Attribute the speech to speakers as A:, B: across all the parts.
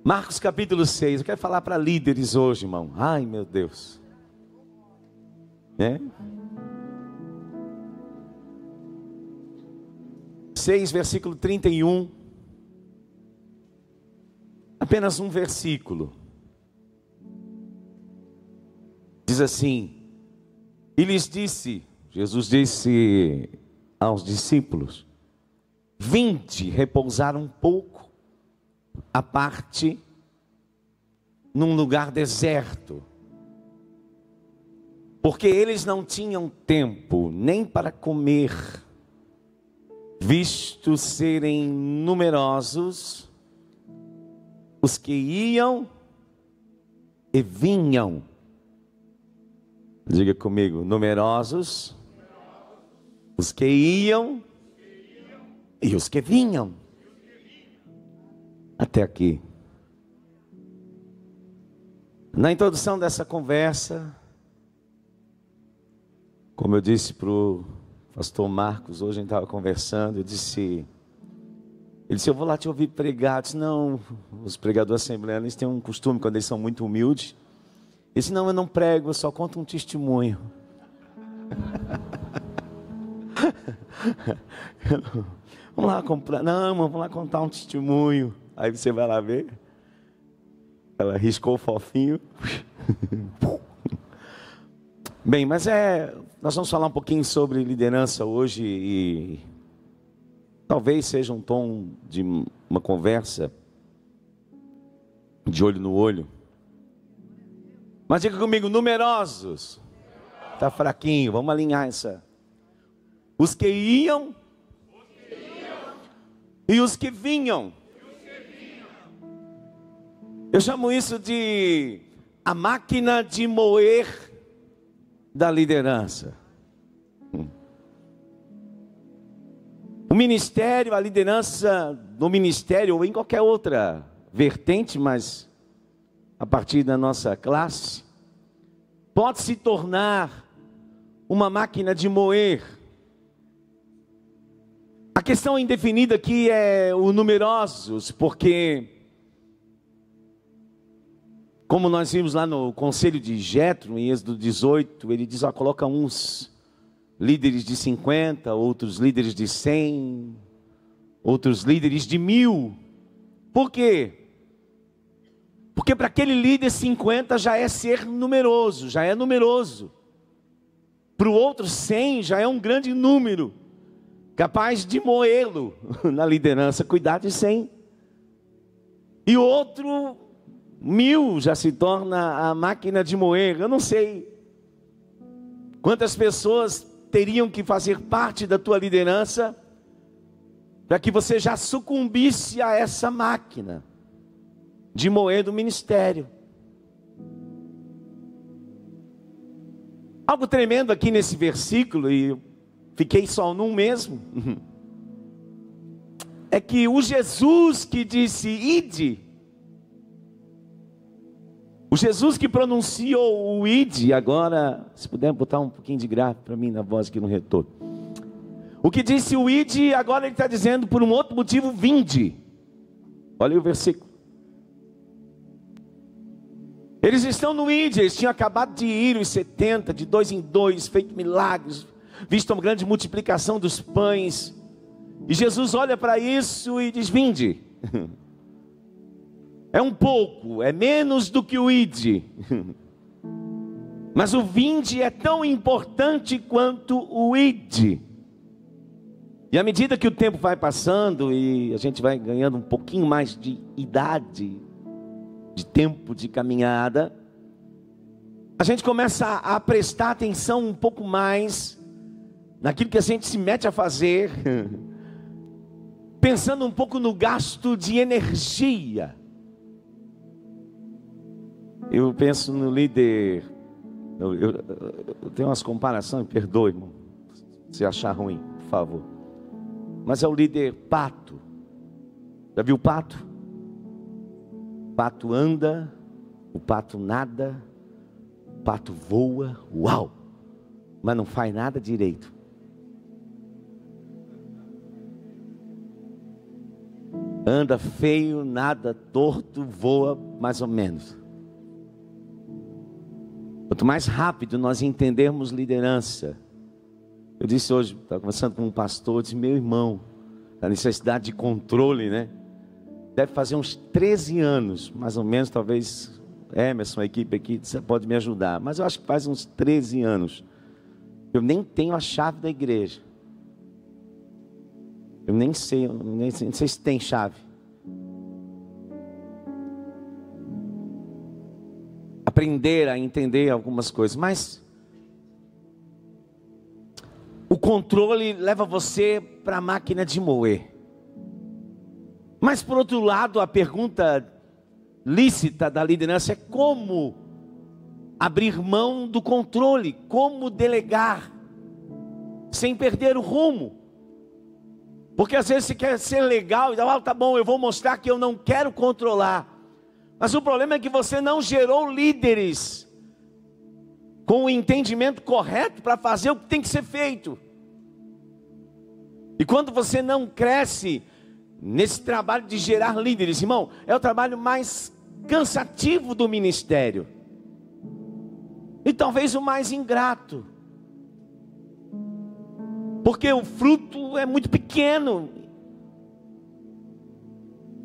A: Marcos capítulo 6. Eu quero falar para líderes hoje, irmão. Ai, meu Deus. É? 6, versículo 31. Apenas um versículo. Diz assim: e lhes disse, Jesus disse aos discípulos: vinde repousar um pouco à parte num lugar deserto, porque eles não tinham tempo nem para comer, visto serem numerosos os que iam e vinham. Diga comigo: numerosos os que iam e os que vinham. Até aqui. Na introdução dessa conversa, como eu disse para o pastor Marcos, hoje a gente estava conversando, ele disse, eu vou lá te ouvir pregar. Eu disse, não, os pregadores assembleanos têm um costume, quando eles são muito humildes, ele disse, não, eu não prego, eu só conto um testemunho. Vamos lá comprar, não, vamos lá contar um testemunho. Aí você vai lá ver. Ela riscou o fofinho. Bem, mas nós vamos falar um pouquinho sobre liderança hoje e talvez seja um tom de uma conversa de olho no olho. Mas diga comigo: numerosos. Está fraquinho, vamos alinhar essa. Os que iam e os que vinham. Eu chamo isso de a máquina de moer da liderança. O ministério, a liderança do ministério ou em qualquer outra vertente, mas a partir da nossa classe, pode se tornar uma máquina de moer. A questão indefinida aqui é o numerosos, porque como nós vimos lá no conselho de Jetro, em Êxodo 18, ele diz, coloca uns líderes de 50, outros líderes de 100, outros líderes de 1000. Por quê? Porque para aquele líder 50 já é ser numeroso, já é numeroso. Para o outro 100 já é um grande número, capaz de moê-lo na liderança, cuidar de 100. E o outro 1000 já se torna a máquina de moer. Eu não sei quantas pessoas teriam que fazer parte da tua liderança para que você já sucumbisse a essa máquina de moer do ministério. Algo tremendo aqui nesse versículo, e eu fiquei só num mesmo, é que o Jesus que disse ide, o Jesus que pronunciou o ide, agora, se puder botar um pouquinho de grave para mim na voz aqui no retorno. O que disse o ide, agora ele está dizendo por um outro motivo, vinde. Olha aí o versículo. Eles estão no ide, eles tinham acabado de ir os 70, de 2 em 2, feito milagres, visto uma grande multiplicação dos pães. E Jesus olha para isso e diz, vinde. É um pouco, é menos do que o ide. Mas o vinde é tão importante quanto o ide. E à medida que o tempo vai passando e a gente vai ganhando um pouquinho mais de idade, de tempo de caminhada, a gente começa a prestar atenção um pouco mais naquilo que a gente se mete a fazer, pensando um pouco no gasto de energia. Eu penso no líder, eu tenho umas comparações, perdoe, irmão, se achar ruim, por favor. Mas é o líder pato. Já viu o pato? O pato anda, o pato nada, o pato voa, uau! Mas não faz nada direito. anda feio, nada torto, voa mais ou menos. Quanto mais rápido nós entendermos liderança. Eu disse hoje, estava conversando com um pastor, disse: meu irmão, a necessidade de controle, né? Deve fazer uns 13 anos, mais ou menos, talvez Emerson, a equipe aqui, você pode me ajudar. Mas eu acho que faz uns 13 anos. Eu nem tenho a chave da igreja. Eu nem sei se tem chave. Aprender a entender algumas coisas, mas o controle leva você para a máquina de moer. Mas por outro lado, a pergunta lícita da liderança é como abrir mão do controle, como delegar, sem perder o rumo. Porque às vezes você quer ser legal e tá bom, eu vou mostrar que eu não quero controlar. Mas o problema é que você não gerou líderes com o entendimento correto para fazer o que tem que ser feito. E quando você não cresce nesse trabalho de gerar líderes, irmão, é o trabalho mais cansativo do ministério. E talvez o mais ingrato. Porque o fruto é muito pequeno.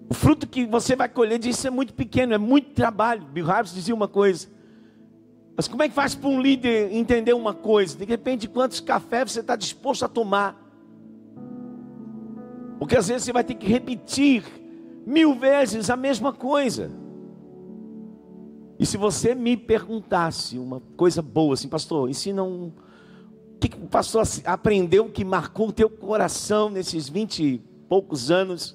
A: O fruto que você vai colher disso é muito pequeno, é muito trabalho. Bill Hybels dizia uma coisa: mas como é que faz para um líder entender uma coisa? Depende de quantos cafés você está disposto a tomar. Porque às vezes você vai ter que repetir 1000 vezes a mesma coisa. E se você me perguntasse uma coisa boa, assim, pastor, ensina o que o pastor aprendeu que marcou o teu coração nesses 20 e poucos anos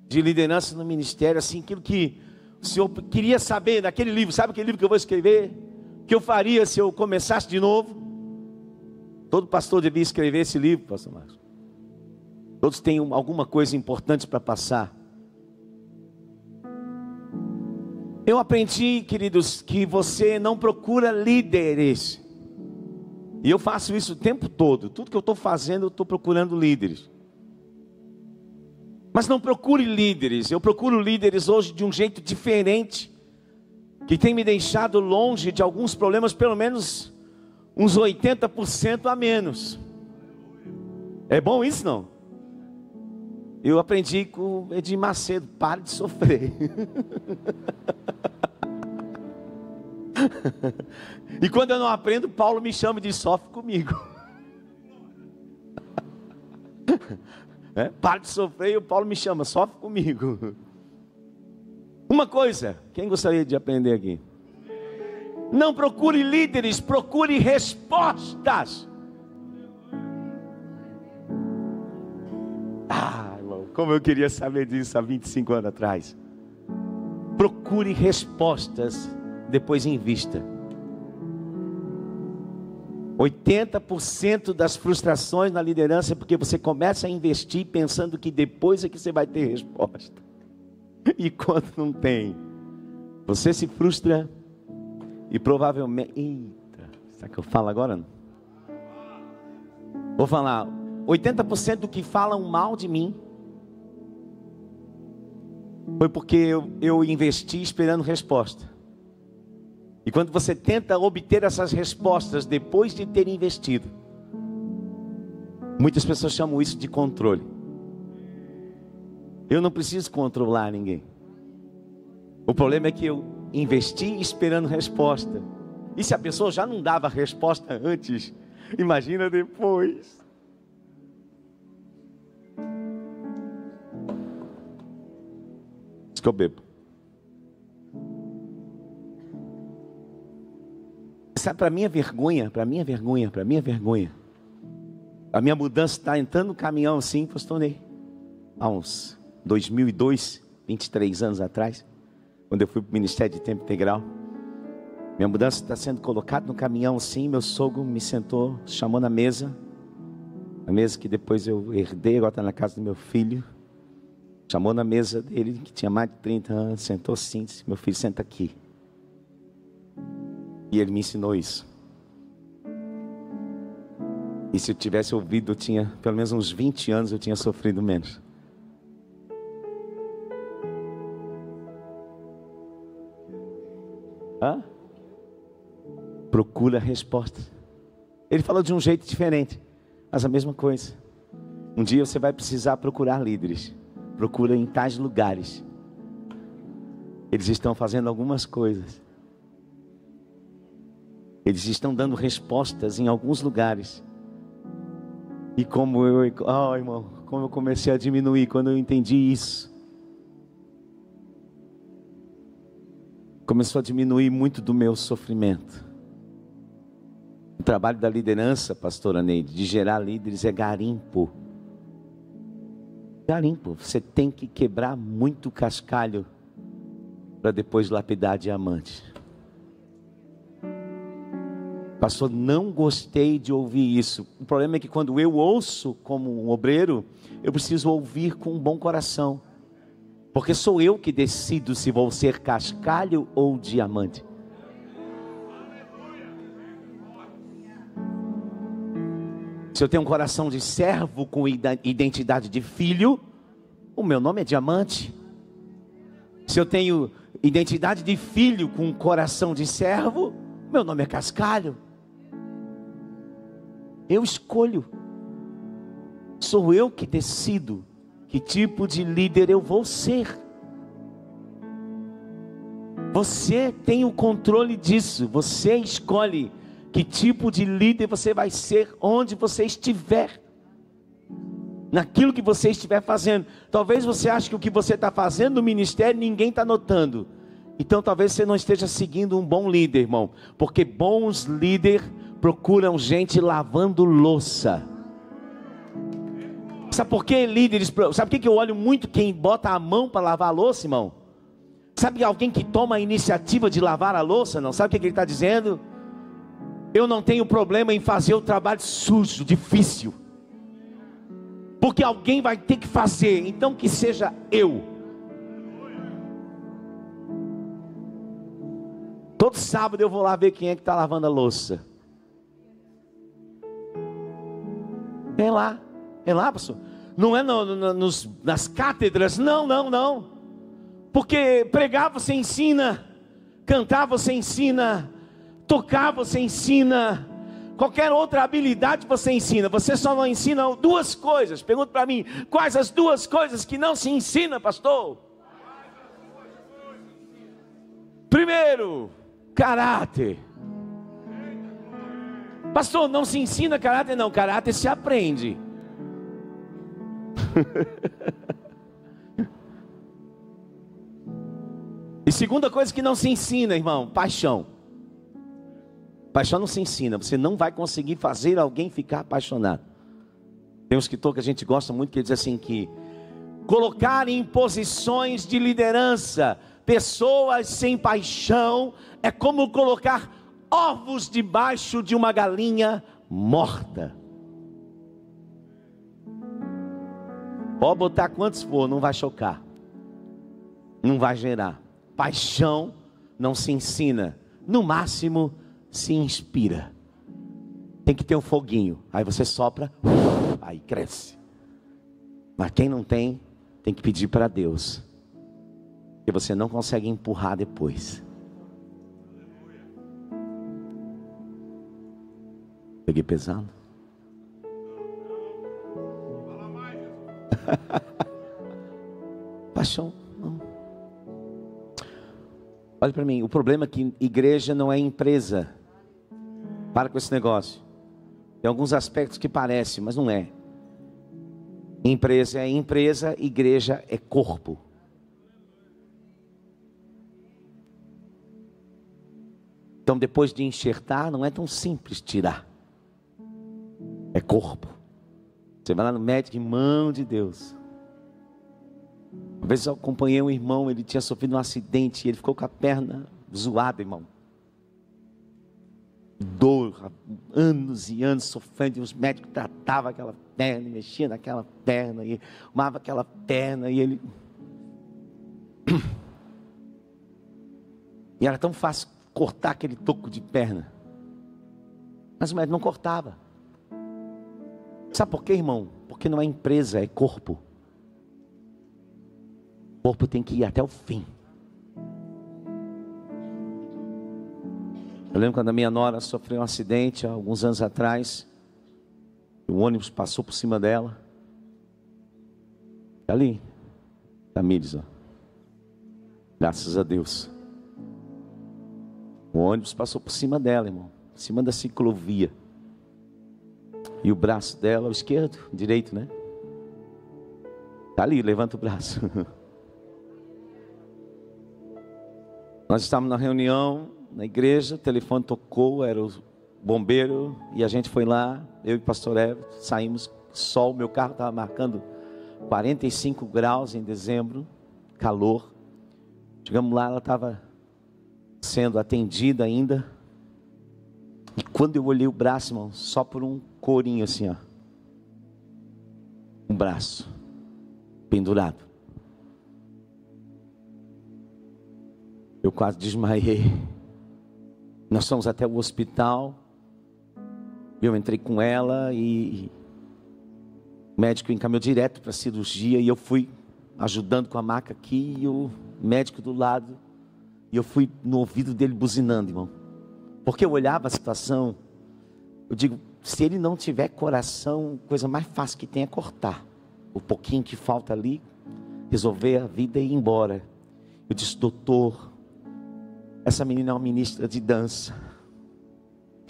A: de liderança no ministério, assim, aquilo que o senhor queria saber naquele livro, sabe aquele livro que eu vou escrever? O que eu faria se eu começasse de novo? Todo pastor devia escrever esse livro, pastor Marcos. Todos têm alguma coisa importante para passar. Eu aprendi, queridos, que você não procura líderes. E eu faço isso o tempo todo. Tudo que eu estou fazendo, eu estou procurando líderes. Mas não procure líderes. Eu procuro líderes hoje de um jeito diferente, que tem me deixado longe de alguns problemas, pelo menos uns 80% a menos. É bom isso, não? Eu aprendi com o Edir Macedo: pare de sofrer. E quando eu não aprendo, Paulo me chama e diz: sofre comigo. Pare de sofrer, e o Paulo me chama: sofre comigo. Uma coisa, quem gostaria de aprender aqui? Não procure líderes, procure respostas. Irmão, como eu queria saber disso há 25 anos atrás. Procure respostas, depois invista. 80% das frustrações na liderança é porque você começa a investir pensando que depois é que você vai ter resposta. E quando não tem, você se frustra e provavelmente... Eita, será que eu falo agora? Não? Vou falar. 80% do que falam mal de mim foi porque eu investi esperando resposta. E quando você tenta obter essas respostas depois de ter investido, muitas pessoas chamam isso de controle. Eu não preciso controlar ninguém. O problema é que eu investi esperando resposta. E se a pessoa já não dava resposta antes, imagina depois. Isso que eu bebo. Sabe, para minha vergonha, a minha mudança está entrando no caminhão assim, pastor Ney, há uns 2002, 23 anos atrás, quando eu fui para o Ministério de Tempo Integral. Minha mudança está sendo colocada no caminhão assim. Meu sogro me sentou, chamou na mesa, a mesa que depois eu herdei, agora está na casa do meu filho. Chamou na mesa dele, que tinha mais de 30 anos, sentou assim, disse: meu filho, senta aqui. E ele me ensinou isso. E se eu tivesse ouvido, eu tinha pelo menos uns 20 anos, eu tinha sofrido menos. Hã? Procura a resposta. Ele falou de um jeito diferente, mas a mesma coisa. Um dia você vai precisar procurar líderes. Procura em tais lugares. Eles estão fazendo algumas coisas. Eles estão dando respostas em alguns lugares. E como irmão, como eu comecei a diminuir quando eu entendi isso. Começou a diminuir muito do meu sofrimento. O trabalho da liderança, pastora Neide, de gerar líderes é garimpo. Garimpo, você tem que quebrar muito cascalho para depois lapidar diamante. Pastor, não gostei de ouvir isso. O problema é que quando eu ouço como um obreiro, eu preciso ouvir com um bom coração. Porque sou eu que decido se vou ser cascalho ou diamante. Se eu tenho um coração de servo com identidade de filho, o meu nome é diamante. Se eu tenho identidade de filho com um coração de servo, meu nome é cascalho. Eu escolho. Sou eu que decido que tipo de líder eu vou ser. Você tem o controle disso. Você escolhe que tipo de líder você vai ser onde você estiver. Naquilo que você estiver fazendo. Talvez você ache que o que você está fazendo no ministério ninguém está notando. Então talvez você não esteja seguindo um bom líder, irmão. Porque bons líderes procuram gente lavando louça. Sabe por que líderes? Sabe por que eu olho muito quem bota a mão para lavar a louça, irmão? Sabe alguém que toma a iniciativa de lavar a louça? Não sabe o que ele está dizendo? Eu não tenho problema em fazer o trabalho sujo, difícil. Porque alguém vai ter que fazer, então que seja eu. Todo sábado eu vou lá ver quem é que está lavando a louça. Vem lá, pastor. Não é nas cátedras, não. Porque pregar você ensina, cantar você ensina, tocar você ensina, qualquer outra habilidade você ensina. Você só não ensina duas coisas. Pergunta para mim, quais as duas coisas que não se ensina, pastor? Primeiro, caráter. Pastor, não se ensina caráter? Não, caráter se aprende. E segunda coisa que não se ensina, irmão, paixão. Paixão não se ensina. Você não vai conseguir fazer alguém ficar apaixonado. Tem um escritor que a gente gosta muito que ele diz assim que colocar em posições de liderança pessoas sem paixão é como colocar ovos debaixo de uma galinha morta. Pode botar quantos for, não vai chocar, não vai gerar. Paixão não se ensina, no máximo se inspira. Tem que ter um foguinho, aí você sopra, aí cresce. Mas quem não tem, tem que pedir para Deus, porque você não consegue empurrar depois. Peguei pesado. Paixão, não. Olha para mim, o problema é que igreja não é empresa. Para com esse negócio. Tem alguns aspectos que parecem, mas não é. Empresa é empresa, igreja é corpo. Então depois de enxertar, não é tão simples tirar. É corpo. Você vai lá no médico, mão de Deus. Uma vez eu acompanhei um irmão, ele tinha sofrido um acidente, e ele ficou com a perna zoada, irmão. Dor, anos e anos sofrendo, e os médicos tratavam aquela perna, mexiam naquela perna, e arrumava aquela perna, e ele... E era tão fácil cortar aquele toco de perna. Mas o médico não cortava. Sabe por quê, irmão? Porque não é empresa, é corpo. O corpo tem que ir até o fim. Eu lembro quando a minha nora sofreu um acidente há alguns anos atrás. O ônibus passou por cima dela. Ali, Tamires, ó. Graças a Deus. O ônibus passou por cima dela, irmão. Por cima da ciclovia. E o braço dela, o esquerdo, direito, né? Tá ali, levanta o braço. Nós estávamos na reunião, na igreja, o telefone tocou, era o bombeiro, e a gente foi lá, eu e o pastor Everton, saímos, sol, meu carro estava marcando 45 graus em dezembro, calor. Chegamos lá, ela estava sendo atendida ainda. E quando eu olhei o braço, irmão, só por um corinho assim, ó. Um braço pendurado. Eu quase desmaiei. Nós fomos até o hospital. Eu entrei com ela e o médico encaminhou direto para a cirurgia. E eu fui ajudando com a maca aqui e o médico do lado. E eu fui no ouvido dele buzinando, irmão. Porque eu olhava a situação. Eu digo, se ele não tiver coração, a coisa mais fácil que tem é cortar. O pouquinho que falta ali, resolver a vida e ir embora. Eu disse, doutor, essa menina é uma ministra de dança.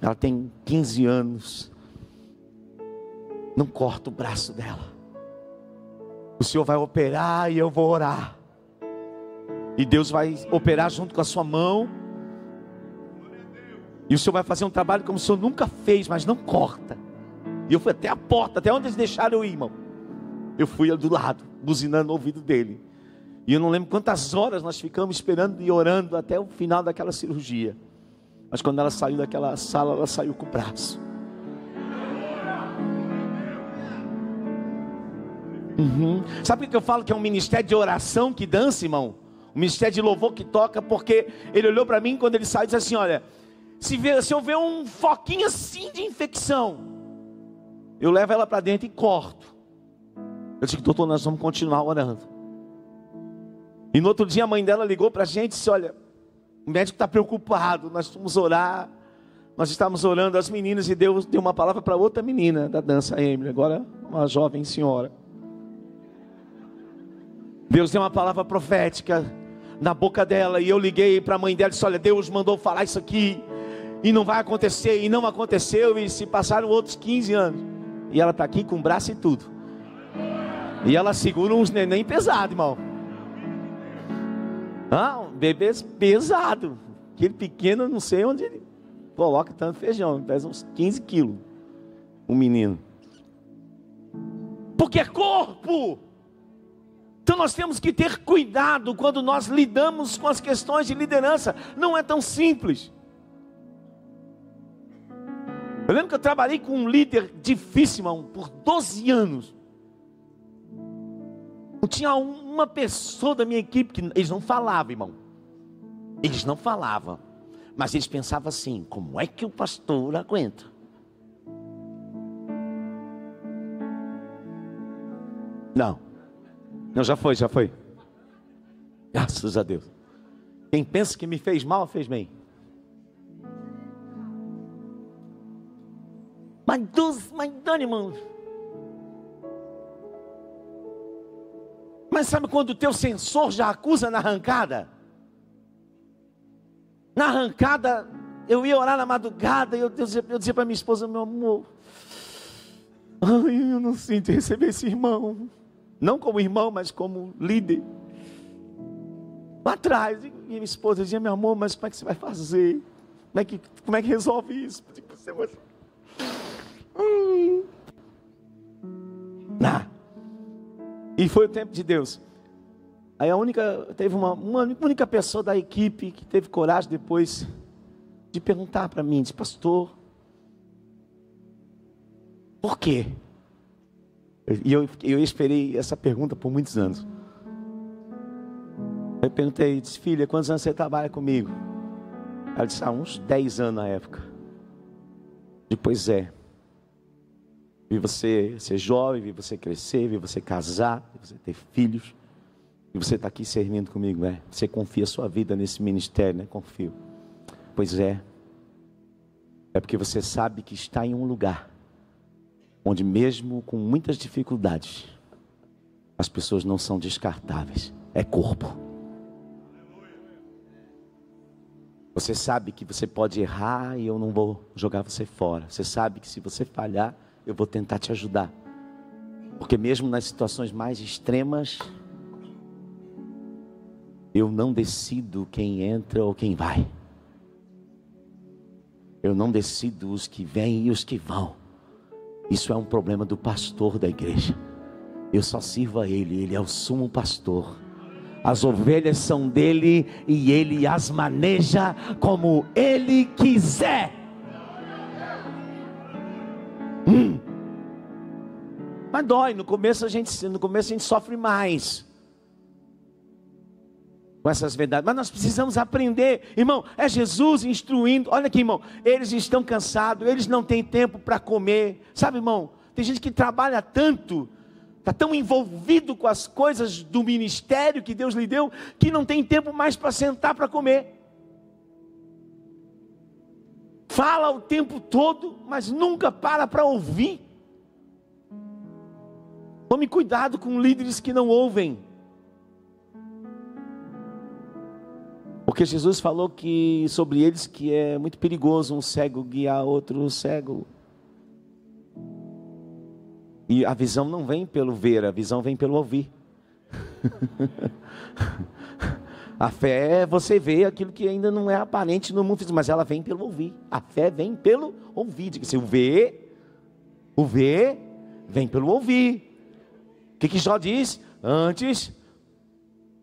A: Ela tem 15 anos. Não corta o braço dela. O Senhor vai operar e eu vou orar. E Deus vai operar junto com a sua mão. E o Senhor vai fazer um trabalho como o Senhor nunca fez, mas não corta. E eu fui até a porta, até onde eles deixaram eu ir, irmão. Eu fui do lado, buzinando no ouvido dele. E eu não lembro quantas horas nós ficamos esperando e orando até o final daquela cirurgia. Mas quando ela saiu daquela sala, ela saiu com o braço. Sabe por que eu falo que é um ministério de oração que dança, irmão? Um ministério de louvor que toca, porque ele olhou para mim quando ele saiu e disse assim, olha, se eu ver um foquinho assim de infecção, eu levo ela para dentro e corto. Eu disse, doutor, nós vamos continuar orando. E no outro dia a mãe dela ligou para a gente e disse, olha, o médico está preocupado, nós vamos orar. Nós estávamos orando as meninas e Deus deu uma palavra para outra menina da dança, a Emily, agora uma jovem senhora. Deus deu uma palavra profética na boca dela e eu liguei para a mãe dela e disse, olha, Deus mandou falar isso aqui e não vai acontecer, e não aconteceu, e se passaram outros 15 anos. E ela está aqui com o braço e tudo. E ela segura uns neném pesado, irmão. Um bebê pesado. Aquele pequeno, não sei onde ele coloca tanto feijão. Ele pesa uns 15 quilos. Um menino. Porque é corpo. Então nós temos que ter cuidado quando nós lidamos com as questões de liderança. Não é tão simples. Eu lembro que eu trabalhei com um líder difícil, irmão, por 12 anos. Eu tinha uma pessoa da minha equipe que eles não falavam, irmão. Eles não falavam. Mas eles pensavam assim, como é que o pastor aguenta? Não, já foi. Graças a Deus. Quem pensa que me fez mal, fez bem. Mas Dani, irmão. Mas sabe quando o teu sensor já acusa na arrancada? Na arrancada, eu ia orar na madrugada e eu dizia para minha esposa, meu amor, eu não sinto receber esse irmão. Não como irmão, mas como líder. Lá atrás, e minha esposa dizia, meu amor, mas como é que você vai fazer? Como é que resolve isso? Você vai... E foi o tempo de Deus. Aí teve uma única pessoa da equipe que teve coragem depois de perguntar para mim, disse, pastor, por quê? E eu esperei essa pergunta por muitos anos. Eu perguntei, disse, filha, quantos anos você trabalha comigo? Ela disse, uns 10 anos na época. Depois vi você ser jovem, vi você crescer, vi você casar, vi você ter filhos. E você está aqui servindo comigo, Você confia a sua vida nesse ministério, né? Confio. Pois é. É porque você sabe que está em um lugar onde mesmo com muitas dificuldades, as pessoas não são descartáveis. É corpo. Você sabe que você pode errar e eu não vou jogar você fora. Você sabe que se você falhar, eu vou tentar te ajudar. Porque mesmo nas situações mais extremas, eu não decido quem entra ou quem vai. Eu não decido os que vêm e os que vão. Isso é um problema do pastor da igreja. Eu só sirvo a ele, ele é o sumo pastor. As ovelhas são dele e ele as maneja como ele quiser. Mas dói, no começo a gente sofre mais com essas verdades, mas nós precisamos aprender, irmão. É Jesus instruindo. Olha aqui, irmão, eles estão cansados, eles não têm tempo para comer, sabe, irmão? Tem gente que trabalha tanto, está tão envolvido com as coisas do ministério que Deus lhe deu, que não tem tempo mais para sentar para comer. Fala o tempo todo, mas nunca para ouvir. Tome cuidado com líderes que não ouvem. Porque Jesus falou que sobre eles que é muito perigoso um cego guiar outro cego. E a visão não vem pelo ver, a visão vem pelo ouvir. A fé é você ver aquilo que ainda não é aparente no mundo físico, mas ela vem pelo ouvir. A fé vem pelo ouvir. Diga-se, o ver vem pelo ouvir. O que Jó diz? Antes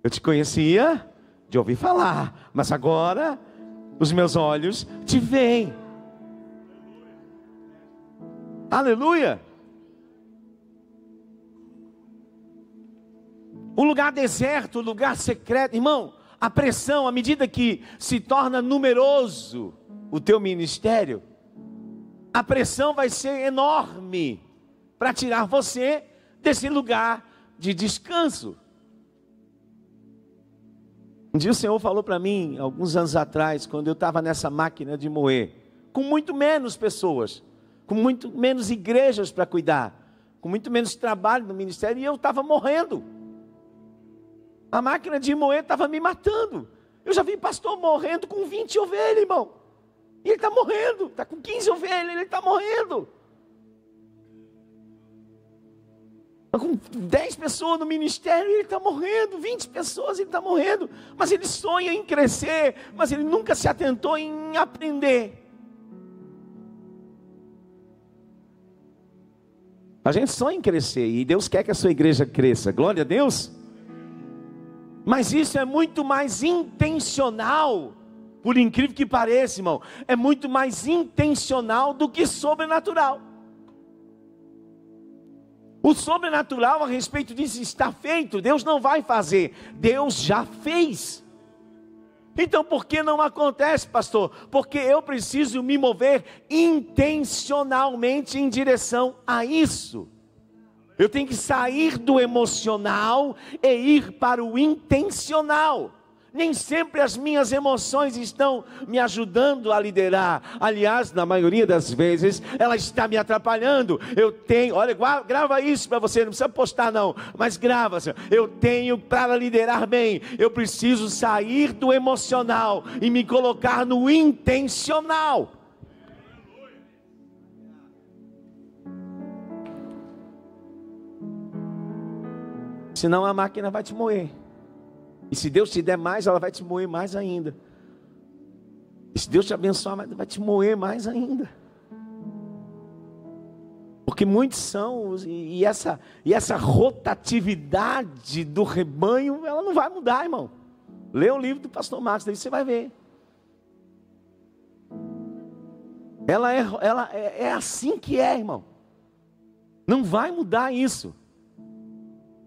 A: eu te conhecia de ouvir falar, mas agora os meus olhos te veem. Aleluia. O lugar deserto, o lugar secreto, irmão, a pressão, à medida que se torna numeroso o teu ministério, a pressão vai ser enorme para tirar você desse lugar de descanso. Um dia o Senhor falou para mim, alguns anos atrás, quando eu estava nessa máquina de moer, com muito menos pessoas, com muito menos igrejas para cuidar, com muito menos trabalho no ministério, e eu estava morrendo. A máquina de moer estava me matando. Eu já vi pastor morrendo com 20 ovelhas, irmão. E ele está morrendo, está com 15 ovelhas, ele está morrendo. Com 10 pessoas no ministério, ele está morrendo. 20 pessoas, ele está morrendo. Mas ele sonha em crescer, mas ele nunca se atentou em aprender. A gente sonha em crescer, e Deus quer que a sua igreja cresça, glória a Deus. Mas isso é muito mais intencional, por incrível que pareça, irmão. É muito mais intencional do que sobrenatural. O sobrenatural a respeito disso está feito, Deus não vai fazer, Deus já fez. Então por que não acontece, pastor? Porque eu preciso me mover intencionalmente em direção a isso. Eu tenho que sair do emocional e ir para o intencional. Nem sempre as minhas emoções estão me ajudando a liderar. Aliás, na maioria das vezes, ela está me atrapalhando. Eu tenho, olha, grava isso para você, não precisa postar não, mas grava. Eu tenho para liderar bem, eu preciso sair do emocional e me colocar no intencional. Senão a máquina vai te moer. E se Deus te der mais, ela vai te moer mais ainda. E se Deus te abençoar, vai te moer mais ainda. Porque muitos são, e essa rotatividade do rebanho, ela não vai mudar, irmão. Lê o livro do pastor Marcos, daí você vai ver. Ela é assim que é, irmão. Não vai mudar isso.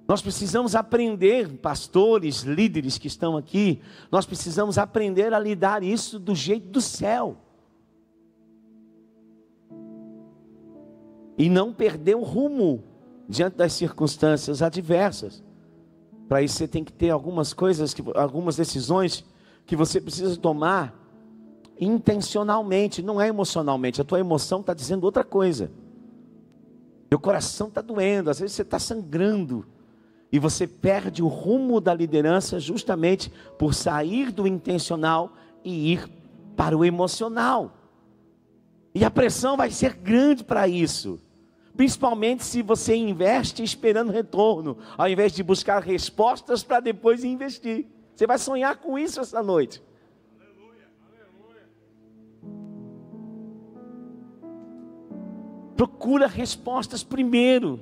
A: Nós precisamos aprender, pastores, líderes que estão aqui, nós precisamos aprender a lidar isso do jeito do céu. E não perder o rumo diante das circunstâncias adversas. Para isso você tem que ter algumas coisas, algumas decisões que você precisa tomar intencionalmente, não é emocionalmente. A tua emoção está dizendo outra coisa. Teu coração está doendo, às vezes você está sangrando. E você perde o rumo da liderança justamente por sair do intencional e ir para o emocional. E a pressão vai ser grande para isso. Principalmente se você investe esperando retorno, ao invés de buscar respostas para depois investir. Você vai sonhar com isso essa noite. Aleluia, aleluia. Procura respostas primeiro.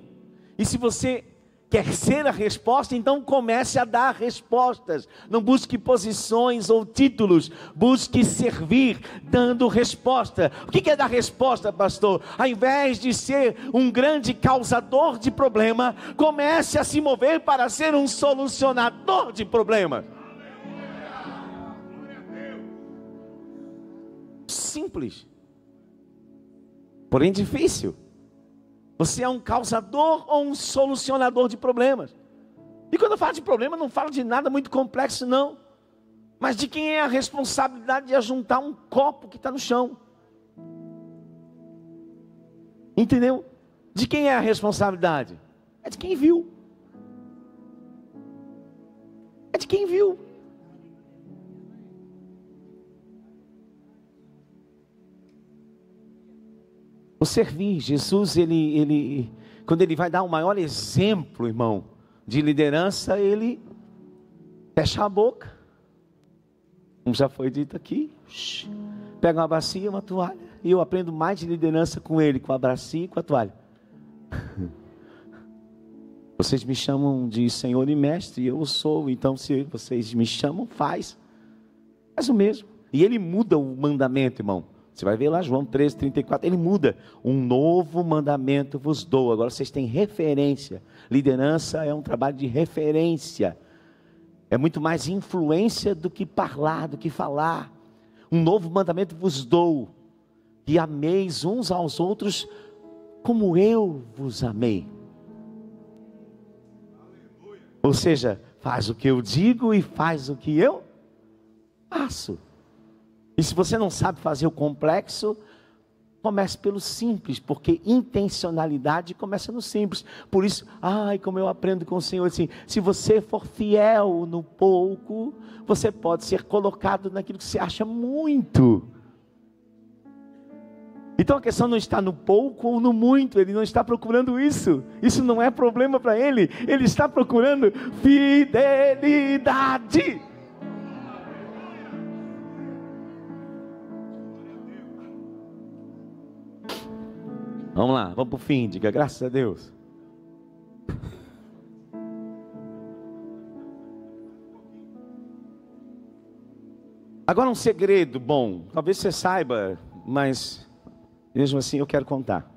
A: E se você quer ser a resposta, então comece a dar respostas. Não busque posições ou títulos. Busque servir dando resposta. O que é dar resposta, pastor? Ao invés de ser um grande causador de problema, comece a se mover para ser um solucionador de problemas. Simples, porém difícil. Você é um causador ou um solucionador de problemas? E quando eu falo de problema, não falo de nada muito complexo não. Mas de quem é a responsabilidade de ajuntar um copo que está no chão? Entendeu? De quem é a responsabilidade? É de quem viu. É de quem viu. O servir, Jesus, quando ele vai dar o maior exemplo, irmão, de liderança, ele fecha a boca, como já foi dito aqui, pega uma bacia, uma toalha, e eu aprendo mais de liderança com ele, com a bacia e com a toalha. Vocês me chamam de Senhor e Mestre, e eu sou, então se vocês me chamam, faz o mesmo. E ele muda o mandamento, irmão. Você vai ver lá João 13:34, ele muda. Um novo mandamento vos dou. Agora vocês têm referência. Liderança é um trabalho de referência. É muito mais influência do que falar. Um novo mandamento vos dou. Que ameis uns aos outros como eu vos amei. Ou seja, faz o que eu digo e faz o que eu faço. E se você não sabe fazer o complexo, comece pelo simples, porque intencionalidade começa no simples. Por isso, como eu aprendo com o Senhor, assim, se você for fiel no pouco, você pode ser colocado naquilo que você acha muito. Então a questão não está no pouco ou no muito, ele não está procurando isso. Isso não é problema para ele, ele está procurando fidelidade. Vamos lá, vamos para o fim, diga graças a Deus. Agora um segredo bom, talvez você saiba, mas mesmo assim eu quero contar.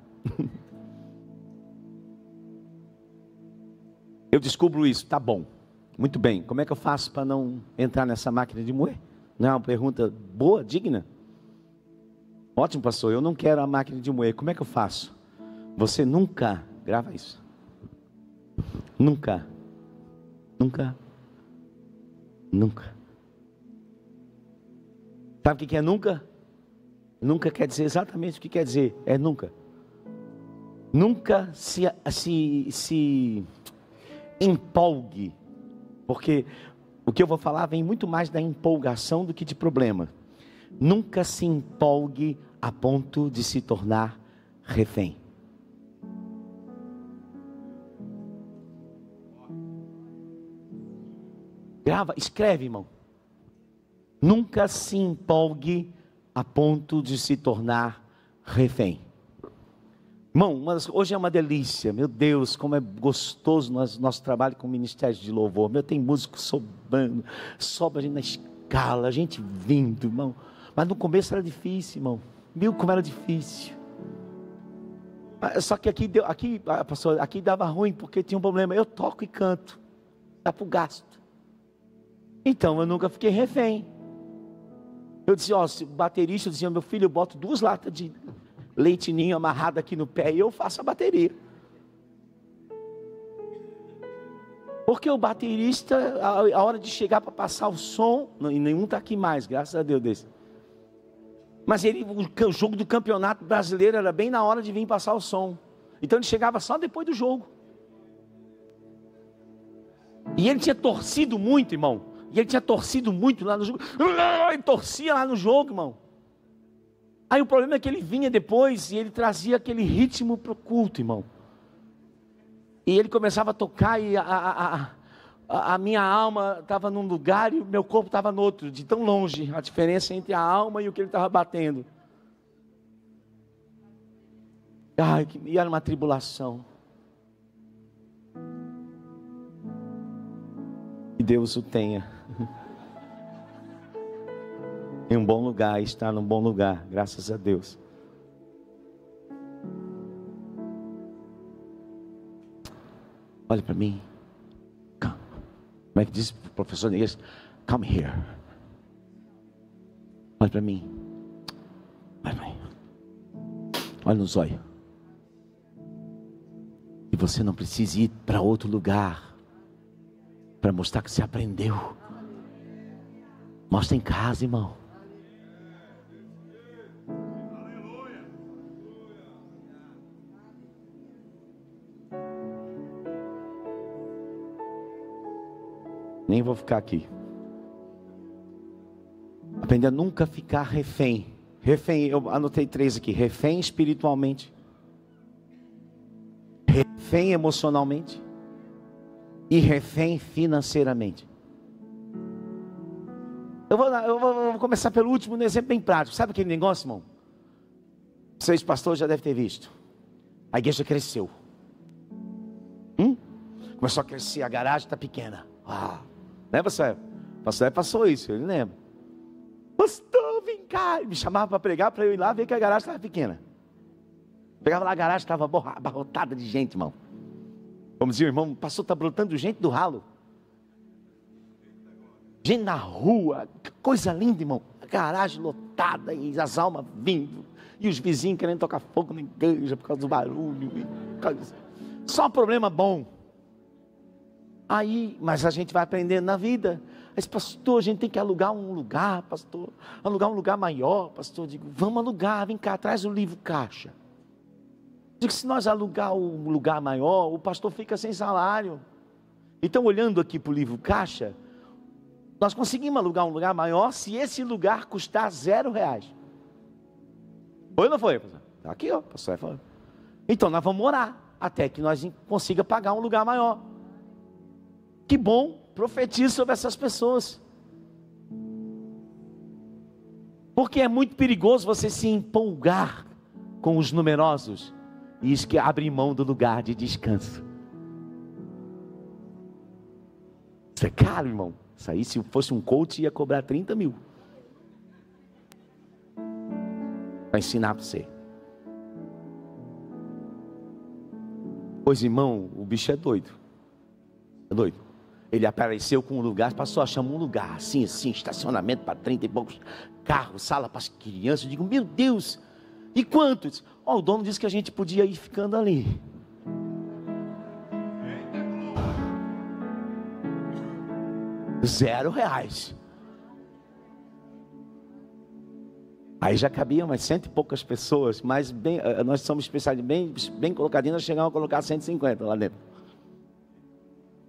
A: Eu descubro isso, tá bom, muito bem. Como é que eu faço para não entrar nessa máquina de moer? Não é uma pergunta boa, digna? Ótimo, pastor, eu não quero a máquina de moer. Como é que eu faço? Você nunca, grava isso. Nunca. Sabe o que é nunca? Nunca quer dizer exatamente o que quer dizer. É nunca. Nunca se empolgue. Porque o que eu vou falar vem muito mais da empolgação do que de problema. Nunca se empolgue a ponto de se tornar refém. Grava, escreve, irmão. Nunca se empolgue a ponto de se tornar refém. Irmão, hoje é uma delícia. Meu Deus, como é gostoso nosso trabalho com o Ministério de Louvor. Tem músico sobrando, sobra a gente na escala, a gente vindo, irmão. Mas no começo era difícil, irmão. Viu como era difícil? Só que pastor, aqui dava ruim, porque tinha um problema. Eu toco e canto. Dá para o gasto. Então eu nunca fiquei refém. Eu dizia, o baterista dizia, meu filho, eu boto 2 latas de leite ninho amarrado aqui no pé e eu faço a bateria. Porque o baterista, a hora de chegar para passar o som, e nenhum está aqui mais, graças a Deus desse. Mas o jogo do campeonato brasileiro era bem na hora de vir passar o som. Então ele chegava só depois do jogo. E ele tinha torcido muito, irmão. E ele tinha torcido muito lá no jogo. Ele torcia lá no jogo, irmão. Aí o problema é que ele vinha depois e ele trazia aquele ritmo para o culto, irmão. E ele começava a tocar e a minha alma estava num lugar e o meu corpo estava no outro, de tão longe, a diferença entre a alma e o que ele estava batendo. Ai, e era uma tribulação. Que Deus o tenha. Em um bom lugar, está num bom lugar, graças a Deus. Olha para mim. Come. Como é que diz o professor de igreja? Come here. Olha para mim. Olha para mim. Olha nos olhos. E você não precisa ir para outro lugar para mostrar que você aprendeu. Mostra em casa, irmão. Nem vou ficar aqui. Aprenda a nunca ficar refém. Refém, eu anotei 3 aqui. Refém espiritualmente. Refém emocionalmente. E refém financeiramente. Eu vou começar pelo último, um exemplo bem prático. Sabe aquele negócio, irmão? Vocês pastores já devem ter visto. A igreja cresceu. Começou a crescer, a garagem está pequena. Lembra, pastor? Pastor passou isso, ele lembra. Pastor, vem cá. Ele me chamava para pregar, para eu ir lá ver que a garagem estava pequena. Pegava lá, a garagem estava abarrotada de gente, irmão. Como dizia o irmão, o pastor está brotando gente do ralo. Gente na rua, que coisa linda, irmão. A garagem lotada e as almas vindo. E os vizinhos querendo tocar fogo na igreja por causa do barulho. Só problema bom. Aí, mas a gente vai aprendendo na vida. Mas pastor, a gente tem que alugar um lugar, pastor. Alugar um lugar maior, pastor. Digo, vamos alugar, vem cá, traz o livro caixa. Digo, se nós alugar um lugar maior, o pastor fica sem salário. Então, olhando aqui para o livro caixa, nós conseguimos alugar um lugar maior se esse lugar custar R$0. Foi ou não foi, pastor? Está aqui, ó, pastor. Então, nós vamos orar até que nós consiga pagar um lugar maior. Que bom, profetize sobre essas pessoas. Porque é muito perigoso você se empolgar com os numerosos e isso que abre mão do lugar de descanso. Isso é caro, irmão. Isso aí, se fosse um coach, ia cobrar 30 mil para ensinar para você. Pois, irmão, o bicho é doido. É doido. Ele apareceu com um lugar, passou a chamar um lugar, assim, estacionamento para 30 e poucos carros, sala para as crianças. Eu digo, meu Deus, e quantos? O dono disse que a gente podia ir ficando ali. R$0. Aí já cabia umas 100 e poucas pessoas, mas bem, nós somos especialistas, bem colocadinhos, nós chegamos a colocar 150 lá dentro.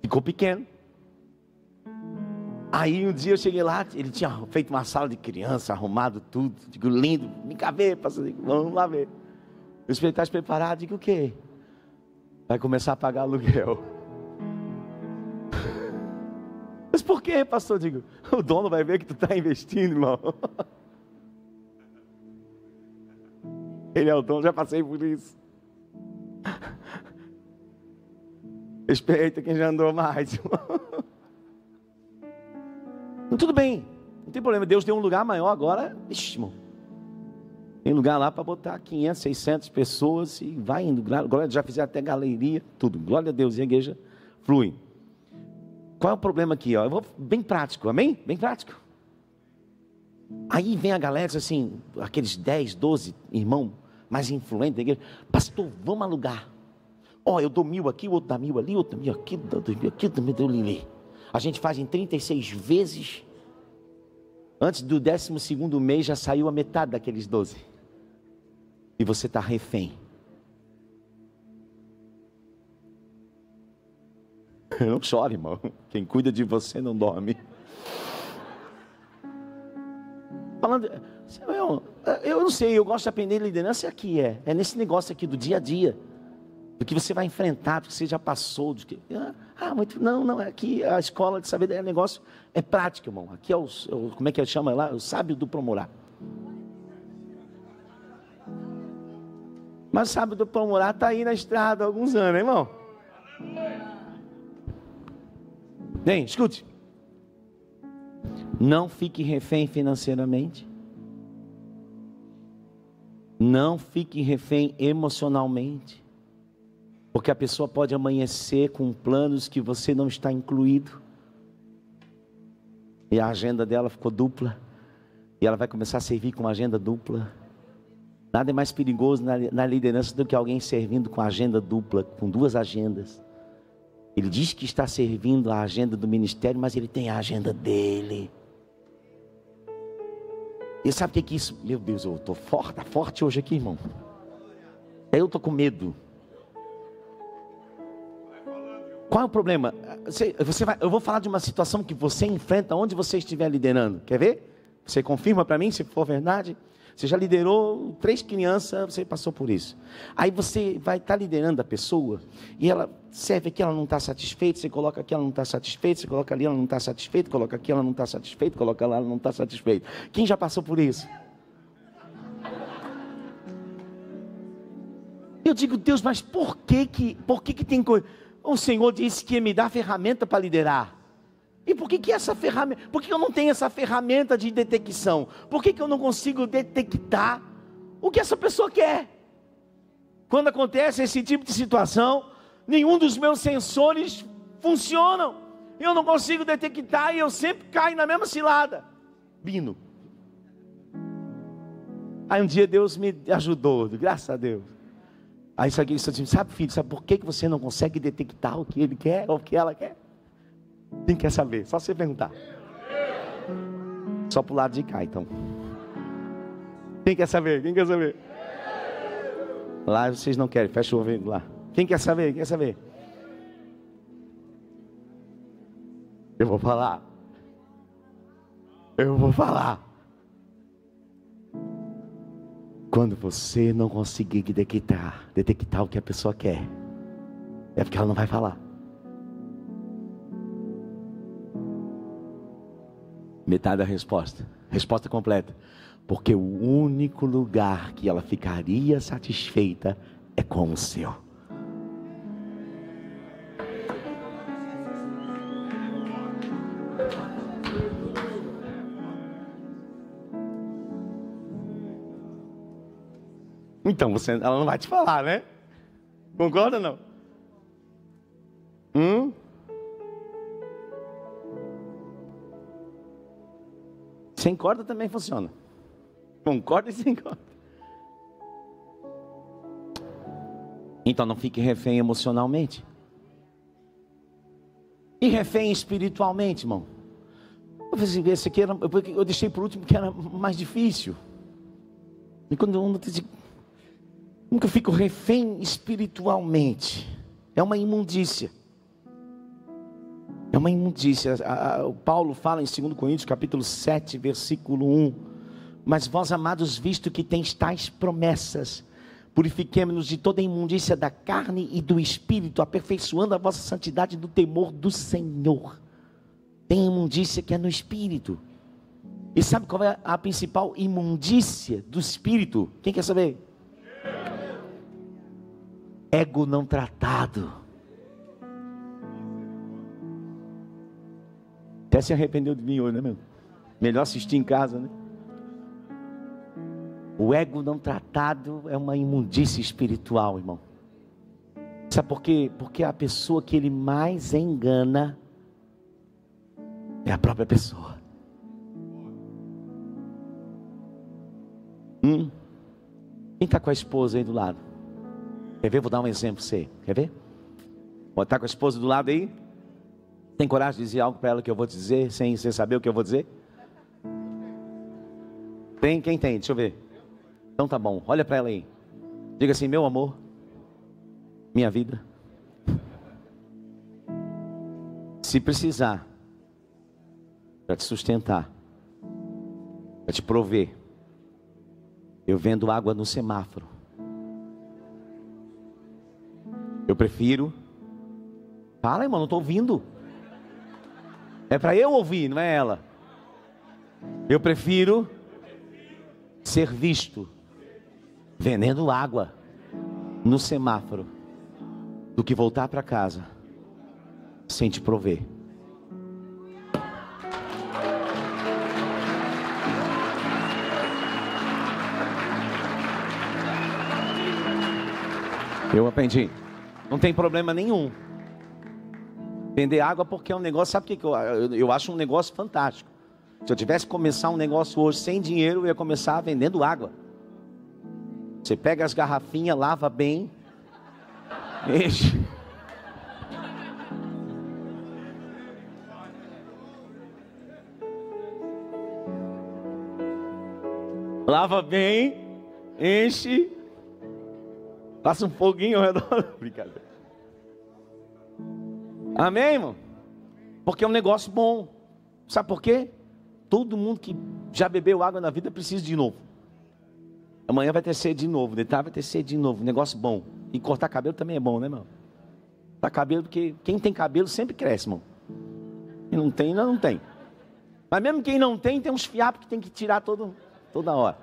A: Ficou pequeno. Aí um dia eu cheguei lá, ele tinha feito uma sala de criança, arrumado tudo. Digo, lindo, vem cá ver, pastor. Digo, vamos lá ver. O espírito está preparado, digo, o quê? Vai começar a pagar aluguel. Mas por quê, pastor? Digo, o dono vai ver que tu está investindo, irmão. Ele é o dono, já passei por isso. Respeita quem já andou mais, irmão. Tudo bem, não tem problema. Deus deu um lugar maior agora. Ixi, irmão. Tem lugar lá para botar 500, 600 pessoas e vai indo. Glória, já fizeram até galeria, tudo. Glória a Deus, e a igreja flui. Qual é o problema aqui? Ó? Eu vou bem prático, amém? Bem prático. Aí vem a galera, assim, aqueles 10, 12 irmãos mais influentes da igreja. Pastor, vamos alugar. Ó, eu dou 1.000 aqui, o outro dá 1.000 ali, outro dá 1.000 aqui, 2.000 aqui, também deu lili. A gente faz em 36 vezes. Antes do 12º mês já saiu a metade daqueles 12. E você está refém. Não chore, irmão. Quem cuida de você não dorme. Falando, eu não sei, eu gosto de aprender liderança aqui, é nesse negócio aqui do dia a dia, do que você vai enfrentar, do que você já passou, do que, não, aqui a escola de saber, negócio é prática, irmão. Aqui é como é que chama lá? O sábio do Promorá. Mas o sábio do Promorá está aí na estrada há alguns anos, hein, irmão? Bem, escute. Não fique refém financeiramente. Não fique refém emocionalmente. Porque a pessoa pode amanhecer com planos que você não está incluído. E a agenda dela ficou dupla. E ela vai começar a servir com uma agenda dupla. Nada é mais perigoso na liderança do que alguém servindo com agenda dupla, com duas agendas. Ele diz que está servindo a agenda do ministério, mas ele tem a agenda dele. E sabe o que é isso? Meu Deus, eu estou forte, tá forte hoje aqui, irmão. Eu estou com medo. Qual é o problema? Eu vou falar de uma situação que você enfrenta onde você estiver liderando. Quer ver? Você confirma para mim se for verdade? Você já liderou 3 crianças, você passou por isso. Aí você vai estar liderando a pessoa e ela serve aqui, ela não está satisfeita, você coloca aqui, ela não está satisfeita, você coloca ali, ela não está satisfeita, coloca aqui, ela não está satisfeita, coloca lá, ela não está satisfeita. Quem já passou por isso? Eu digo, Deus, mas por que tem coisa? O Senhor disse que ia me dar ferramenta para liderar. E por que essa ferramenta? Por que eu não tenho essa ferramenta de detecção? Por que eu não consigo detectar o que essa pessoa quer? Quando acontece esse tipo de situação, nenhum dos meus sensores funcionam. Eu não consigo detectar e eu sempre caio na mesma cilada. Bino. Aí um dia Deus me ajudou, graças a Deus. Aí isso aqui, sabe filho, sabe por que você não consegue detectar o que ele quer ou o que ela quer? Quem quer saber? Só você perguntar. Só pro lado de cá, então. Quem quer saber? Quem quer saber? Lá vocês não querem, fecha o ouvido lá. Quem quer saber? Quem quer saber? Eu vou falar. Eu vou falar. Quando você não conseguir detectar o que a pessoa quer, é porque ela não vai falar. Metade da resposta. Resposta completa. Porque o único lugar que ela ficaria satisfeita é com o seu. Então ela não vai te falar, né? Concorda ou não? Sem corda também funciona. Com corda e sem corda. Então não fique refém emocionalmente. E refém espiritualmente, irmão. Esse aqui eu deixei por último porque era mais difícil. E quando eu nunca fico refém espiritualmente. É uma imundícia. É uma imundícia. O Paulo fala em 2 Coríntios capítulo 7, versículo 1. Mas vós, amados, visto que tens tais promessas, purifiquemo-nos de toda a imundícia da carne e do espírito, aperfeiçoando a vossa santidade no temor do Senhor. Tem imundícia que é no espírito. E sabe qual é a principal imundícia do espírito? Quem quer saber? Ego não tratado. Até se arrependeu de mim hoje, né, meu? Melhor assistir em casa, né? O ego não tratado é uma imundícia espiritual, irmão. Sabe por quê? Porque a pessoa que ele mais engana é a própria pessoa. Quem está com a esposa aí do lado? Quer ver? Vou dar um exemplo para você. Quer ver? Pode estar com a esposa do lado aí? Tem coragem de dizer algo para ela que eu vou te dizer, sem você saber o que eu vou dizer? Tem? Quem tem? Deixa eu ver. Então tá bom, olha para ela aí. Diga assim: meu amor, minha vida, se precisar, para te sustentar, para te prover, eu vendo água no semáforo. Eu prefiro. Fala, irmão, não estou ouvindo. É para eu ouvir, não é ela. Eu prefiro ser visto vendendo água no semáforo do que voltar para casa sem te prover. Eu aprendi. Não tem problema nenhum vender água, porque é um negócio, sabe o que eu acho um negócio fantástico. Se eu tivesse que começar um negócio hoje sem dinheiro, eu ia começar vendendo água. Você pega as garrafinhas, lava bem, enche. Lava bem, enche, passa um foguinho ao redor. Brincadeira. Amém, irmão? Porque é um negócio bom. Sabe por quê? Todo mundo que já bebeu água na vida precisa de novo. Amanhã vai ter sede de novo, de tarde vai ter sede de novo. Negócio bom. E cortar cabelo também é bom, né, irmão? Cortar cabelo, porque quem tem cabelo sempre cresce, irmão. Quem não tem, não tem. Mas mesmo quem não tem, tem uns fiapos que tem que tirar toda hora.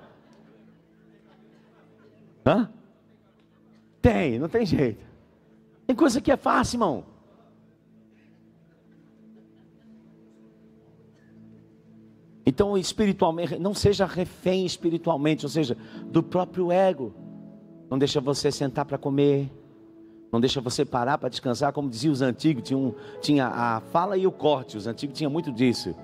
A: Hã? Tem, não tem jeito. Tem coisa que é fácil, irmão. Então, espiritualmente, não seja refém espiritualmente, ou seja, do próprio ego. Não deixa você sentar para comer, não deixa você parar para descansar, como diziam os antigos, tinha a fala e o corte, os antigos tinham muito disso.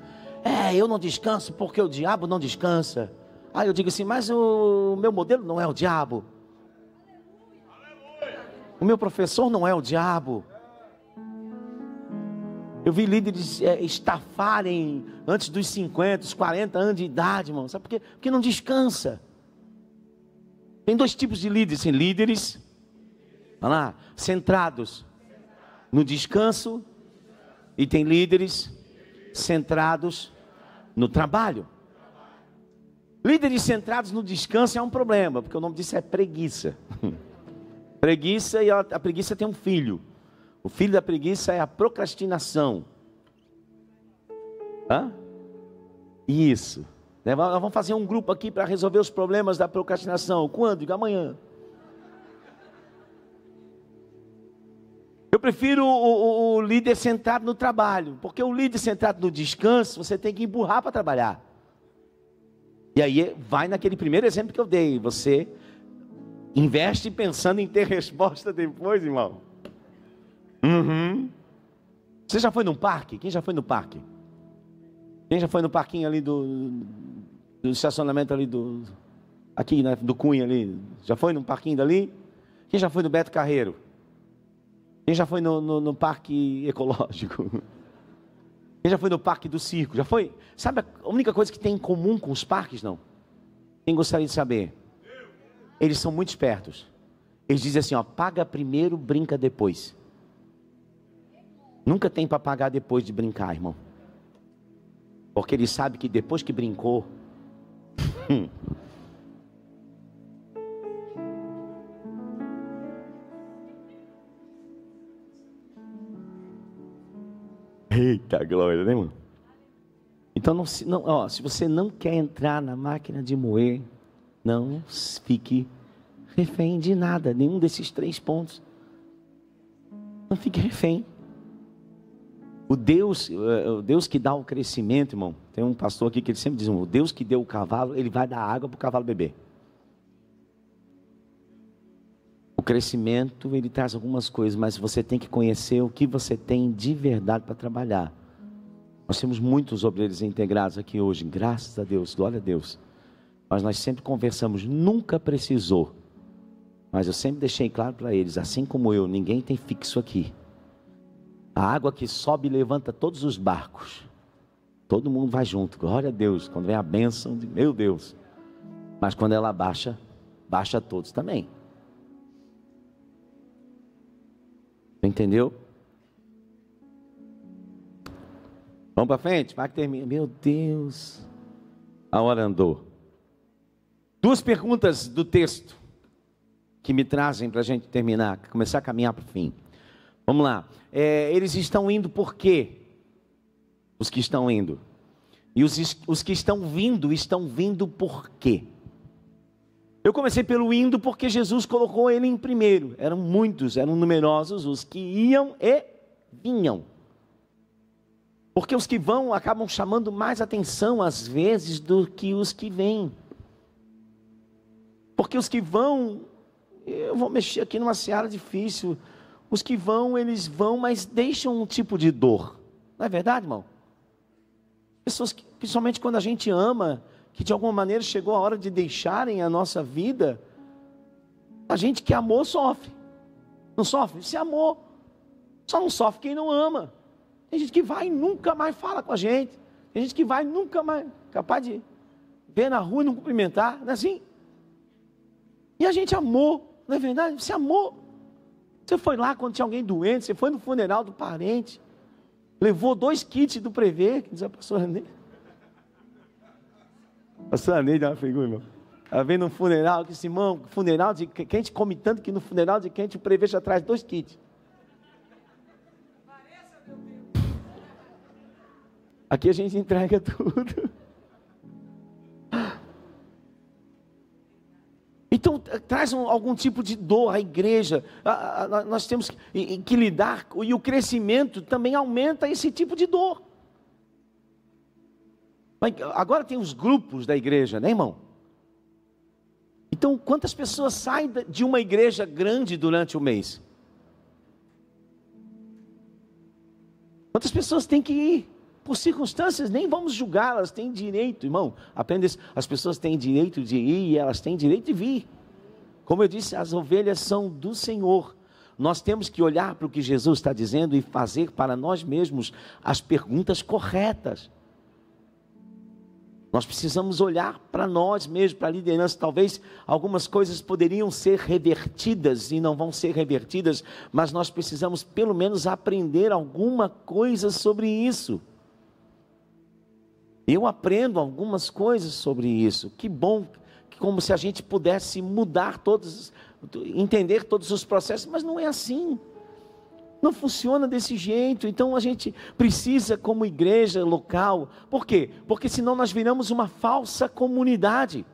A: Eu não descanso porque o diabo não descansa. Aí eu digo assim, mas o meu modelo não é o diabo. O meu professor não é o diabo. Eu vi líderes estafarem antes dos 50, os 40 anos de idade, irmão. Sabe por quê? Porque não descansa. Tem dois tipos de líderes. Tem líderes, olha lá, centrados no descanso. E tem líderes centrados no trabalho. Líderes centrados no descanso é um problema, porque o nome disso é preguiça. Preguiça, e a preguiça tem um filho. O filho da preguiça é a procrastinação. Hã? Isso. Nós vamos fazer um grupo aqui para resolver os problemas da procrastinação. Quando? Digo, amanhã. Eu prefiro o líder centrado no trabalho. Porque o líder centrado no descanso, você tem que empurrar para trabalhar. E aí vai naquele primeiro exemplo que eu dei. Você investe pensando em ter resposta depois, irmão. Uhum. Você já foi num parque? Quem já foi no parque? Quem já foi no parquinho ali do estacionamento ali aqui, né, do Cunha ali? Já foi num parquinho dali? Quem já foi no Beto Carreiro? Quem já foi no parque ecológico? Quem já foi no parque do circo? Já foi? Sabe a única coisa que tem em comum com os parques, não? Quem gostaria de saber? Eles são muito espertos. Eles dizem assim, ó, paga primeiro, brinca depois. Nunca tem para pagar depois de brincar, irmão. Porque ele sabe que depois que brincou, eita glória, né, irmão? Então, se você não quer entrar na máquina de moer, não fique refém de nada, nenhum desses 3 pontos. Não fique refém. O Deus que dá o crescimento, irmão. Tem um pastor aqui que ele sempre diz, o Deus que deu o cavalo, ele vai dar água para o cavalo beber. O crescimento, ele traz algumas coisas, mas você tem que conhecer o que você tem de verdade para trabalhar. Nós temos muitos obreiros integrados aqui hoje, graças a Deus, glória a Deus. Mas nós sempre conversamos, nunca precisou. Mas eu sempre deixei claro para eles, assim como eu, ninguém tem fixo aqui. A água que sobe e levanta todos os barcos. Todo mundo vai junto, glória a Deus. Quando vem a bênção, meu Deus. Mas quando ela baixa, baixa todos também. Entendeu? Vamos para frente? Vai que termina. Meu Deus. A hora andou. Duas perguntas do texto que me trazem para a gente terminar, começar a caminhar para o fim. Vamos lá. Eles estão indo por quê? Os que estão indo. E os que estão vindo por quê? Eu comecei pelo indo porque Jesus colocou ele em primeiro. Eram muitos, eram numerosos os que iam e vinham. Porque os que vão acabam chamando mais atenção às vezes do que os que vêm. Porque os que vão, eu vou mexer aqui numa seara difícil. Os que vão, eles vão, mas deixam um tipo de dor. Não é verdade, irmão? Pessoas que, principalmente quando a gente ama, que de alguma maneira chegou a hora de deixarem a nossa vida, a gente que amou sofre. Não sofre? Se amou. Só não sofre quem não ama. Tem gente que vai e nunca mais fala com a gente. Tem gente que vai e nunca mais, capaz de ver na rua e não cumprimentar, não é assim? E a gente amou, não é verdade? Você amou. Você foi lá quando tinha alguém doente, você foi no funeral do parente, levou 2 kits do Prevê, que diz a pastora Neide. A pastora Neide é uma figura, irmão. Ela vem no funeral, que disse, irmão, funeral de quente come tanto que no funeral de quente o Prevê já traz 2 kits. Aqui a gente entrega tudo. Então traz algum tipo de dor à igreja. Nós temos que lidar, e o crescimento também aumenta esse tipo de dor. Agora tem os grupos da igreja, né, irmão? Então quantas pessoas saem de uma igreja grande durante o mês? Quantas pessoas têm que ir? Por circunstâncias, nem vamos julgar, elas têm direito, irmão. Apenas as pessoas têm direito de ir e elas têm direito de vir. Como eu disse, as ovelhas são do Senhor. Nós temos que olhar para o que Jesus está dizendo e fazer para nós mesmos as perguntas corretas. Nós precisamos olhar para nós mesmos, para a liderança. Talvez algumas coisas poderiam ser revertidas e não vão ser revertidas, mas nós precisamos pelo menos aprender alguma coisa sobre isso. Eu aprendo algumas coisas sobre isso. Que bom, como se a gente pudesse mudar entender todos os processos, mas não é assim. Não funciona desse jeito. Então a gente precisa, como igreja local, por quê? Porque senão nós viramos uma falsa comunidade.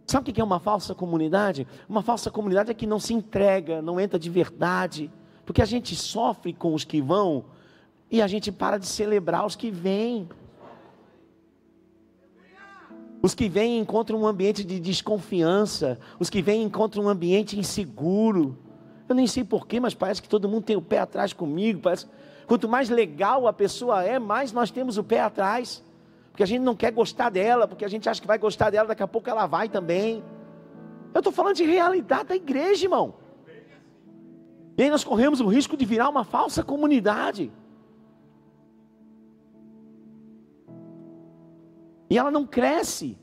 A: Sabe o que é uma falsa comunidade? Uma falsa comunidade é que não se entrega, não entra de verdade, porque a gente sofre com os que vão e a gente para de celebrar os que vêm. Os que vêm encontram um ambiente de desconfiança. Os que vêm encontram um ambiente inseguro. Eu nem sei porquê, mas parece que todo mundo tem o pé atrás comigo. Quanto mais legal a pessoa é, mais nós temos o pé atrás. Porque a gente não quer gostar dela, porque a gente acha que vai gostar dela, daqui a pouco ela vai também. Eu estou falando de realidade da igreja, irmão. E aí nós corremos o risco de virar uma falsa comunidade. E ela não cresce.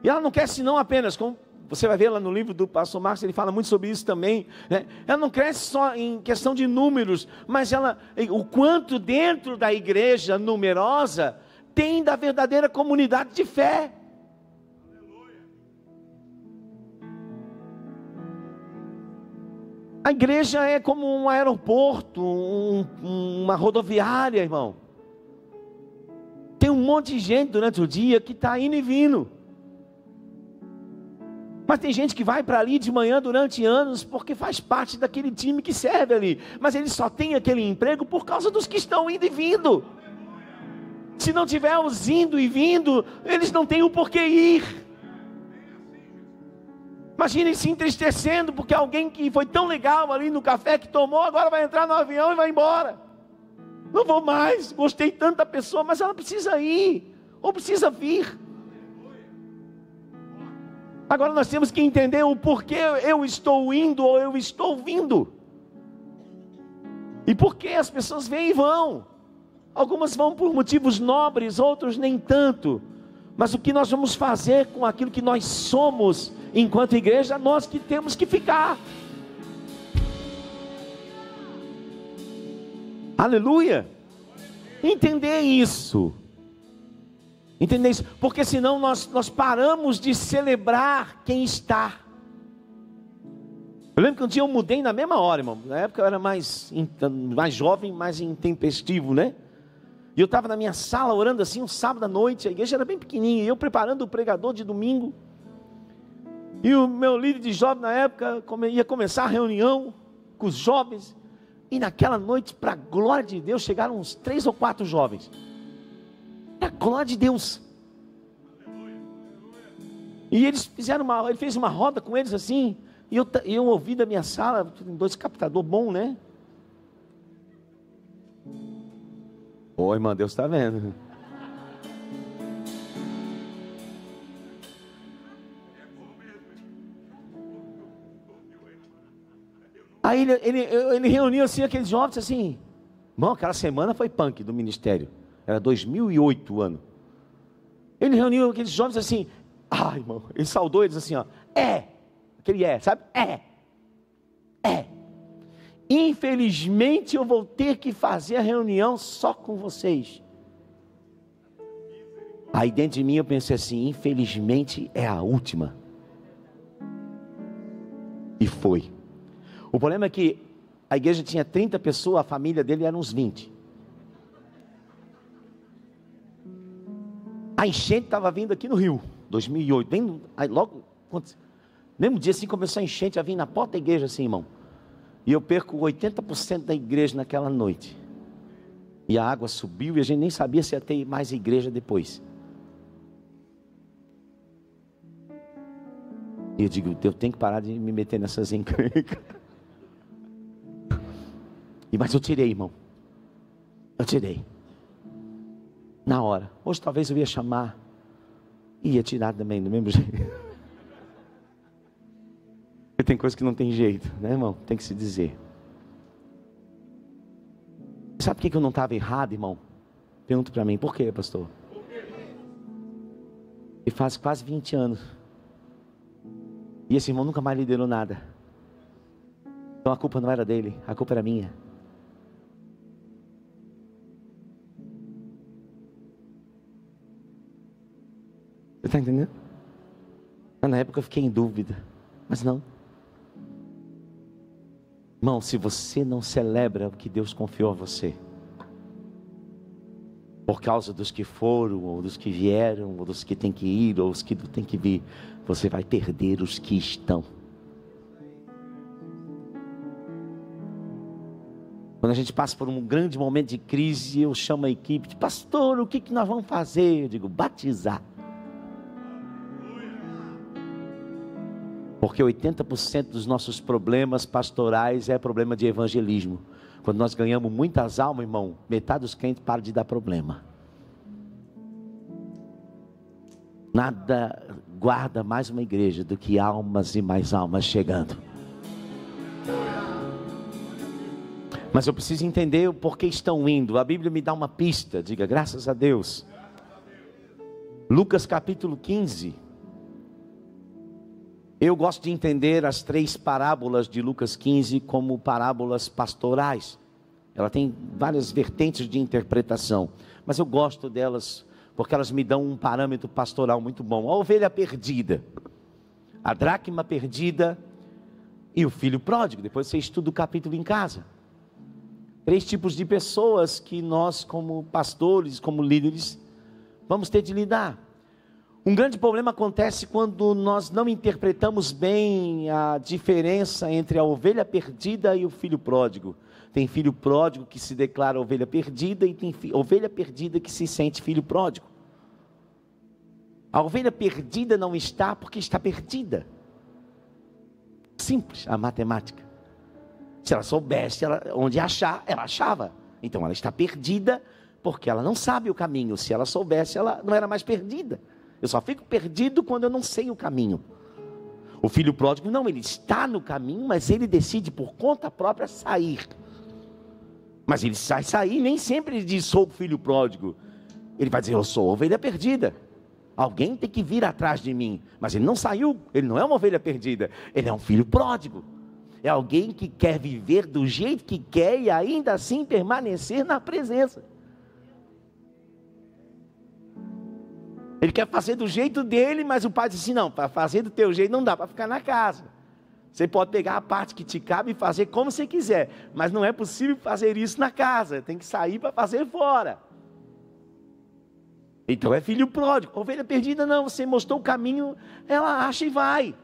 A: E ela não cresce não apenas, como você vai ver lá no livro do pastor Marcos, ele fala muito sobre isso também, né? Ela não cresce só em questão de números, mas o quanto dentro da igreja numerosa tem da verdadeira comunidade de fé. A igreja é como um aeroporto, uma rodoviária, irmão. Tem um monte de gente durante o dia que está indo e vindo. Mas tem gente que vai para ali de manhã durante anos porque faz parte daquele time que serve ali. Mas ele só tem aquele emprego por causa dos que estão indo e vindo. Se não tiver os indo e vindo, eles não têm o porquê ir. Imaginem se entristecendo porque alguém que foi tão legal ali no café que tomou, agora vai entrar no avião e vai embora. Não vou mais, gostei tanto da pessoa, mas ela precisa ir, ou precisa vir. Agora nós temos que entender o porquê eu estou indo ou eu estou vindo. E por que as pessoas vêm e vão. Algumas vão por motivos nobres, outros nem tanto. Mas o que nós vamos fazer com aquilo que nós somos enquanto igreja, nós que temos que ficar. Aleluia! Entender isso. Entender isso, porque senão nós paramos de celebrar quem está. Eu lembro que um dia eu mudei na mesma hora, irmão. Na época eu era mais jovem, mais intempestivo, né? E eu estava na minha sala orando assim, um sábado à noite. A igreja era bem pequenininha, e eu preparando o pregador de domingo. E o meu líder de jovem na época ia começar a reunião com os jovens. E naquela noite, para a glória de Deus, chegaram uns 3 ou 4 jovens. Para a glória de Deus. E ele fez uma roda com eles assim. E eu ouvi da minha sala, 2 captadores bons, né? Oi, irmão, Deus está vendo. Aí ele reuniu assim aqueles jovens assim. Irmão, aquela semana foi punk do ministério. Era 2008 o ano. Ele reuniu aqueles jovens assim. Ai, irmão, ele saudou eles assim, ó. Aquele sabe? Infelizmente eu vou ter que fazer a reunião só com vocês. Aí dentro de mim eu pensei assim, infelizmente é a última. E foi. O problema é que a igreja tinha 30 pessoas, a família dele era uns 20. A enchente estava vindo aqui no Rio, 2008, bem, aí logo, mesmo dia assim começou a enchente a vir na porta da igreja assim, irmão. E eu perco 80% da igreja naquela noite. E a água subiu e a gente nem sabia se ia ter mais igreja depois. E eu digo, eu tenho que parar de me meter nessas encrencas. Mas eu tirei, irmão. Eu tirei. Na hora. Hoje talvez eu ia chamar. Ia tirar também, do mesmo jeito. Porque tem coisa que não tem jeito, né, irmão? Tem que se dizer. Sabe por que eu não estava errado, irmão? Pergunta para mim, por quê, pastor? E faz quase 20 anos. E esse irmão nunca mais liderou nada. Então a culpa não era dele, a culpa era minha. Você está entendendo? Na época eu fiquei em dúvida, mas não. Irmão, se você não celebra o que Deus confiou a você, por causa dos que foram, ou dos que vieram, ou dos que tem que ir, ou os que tem que vir, você vai perder os que estão. Quando a gente passa por um grande momento de crise, eu chamo a equipe de pastor, o que nós vamos fazer? Eu digo, batizar. Porque 80% dos nossos problemas pastorais é problema de evangelismo. Quando nós ganhamos muitas almas, irmão, metade dos crentes para de dar problema. Nada guarda mais uma igreja do que almas e mais almas chegando. Mas eu preciso entender o porquê estão indo. A Bíblia me dá uma pista, diga graças a Deus. Lucas capítulo 15. Eu gosto de entender as 3 parábolas de Lucas 15 como parábolas pastorais. Ela tem várias vertentes de interpretação, mas eu gosto delas porque elas me dão um parâmetro pastoral muito bom. A ovelha perdida, a dracma perdida e o filho pródigo. Depois você estuda o capítulo em casa. 3 tipos de pessoas que nós como pastores, como líderes, vamos ter de lidar. Um grande problema acontece quando nós não interpretamos bem a diferença entre a ovelha perdida e o filho pródigo. Tem filho pródigo que se declara ovelha perdida e tem ovelha perdida que se sente filho pródigo. A ovelha perdida não está porque está perdida. Simples a matemática. Se ela soubesse onde achar, ela achava. Então ela está perdida porque ela não sabe o caminho. Se ela soubesse, ela não era mais perdida. Eu só fico perdido quando eu não sei o caminho. O filho pródigo não, ele está no caminho, mas ele decide por conta própria sair. Mas ele vai sair, nem sempre ele diz sou o filho pródigo. Ele vai dizer eu sou a ovelha perdida. Alguém tem que vir atrás de mim. Mas ele não saiu, ele não é uma ovelha perdida, ele é um filho pródigo. É alguém que quer viver do jeito que quer e ainda assim permanecer na presença. Ele quer fazer do jeito dele, mas o pai diz assim, não, para fazer do teu jeito não dá para ficar na casa. Você pode pegar a parte que te cabe e fazer como você quiser, mas não é possível fazer isso na casa, tem que sair para fazer fora. Então é filho pródigo. Ovelha perdida não, você mostrou o caminho, ela acha e vai.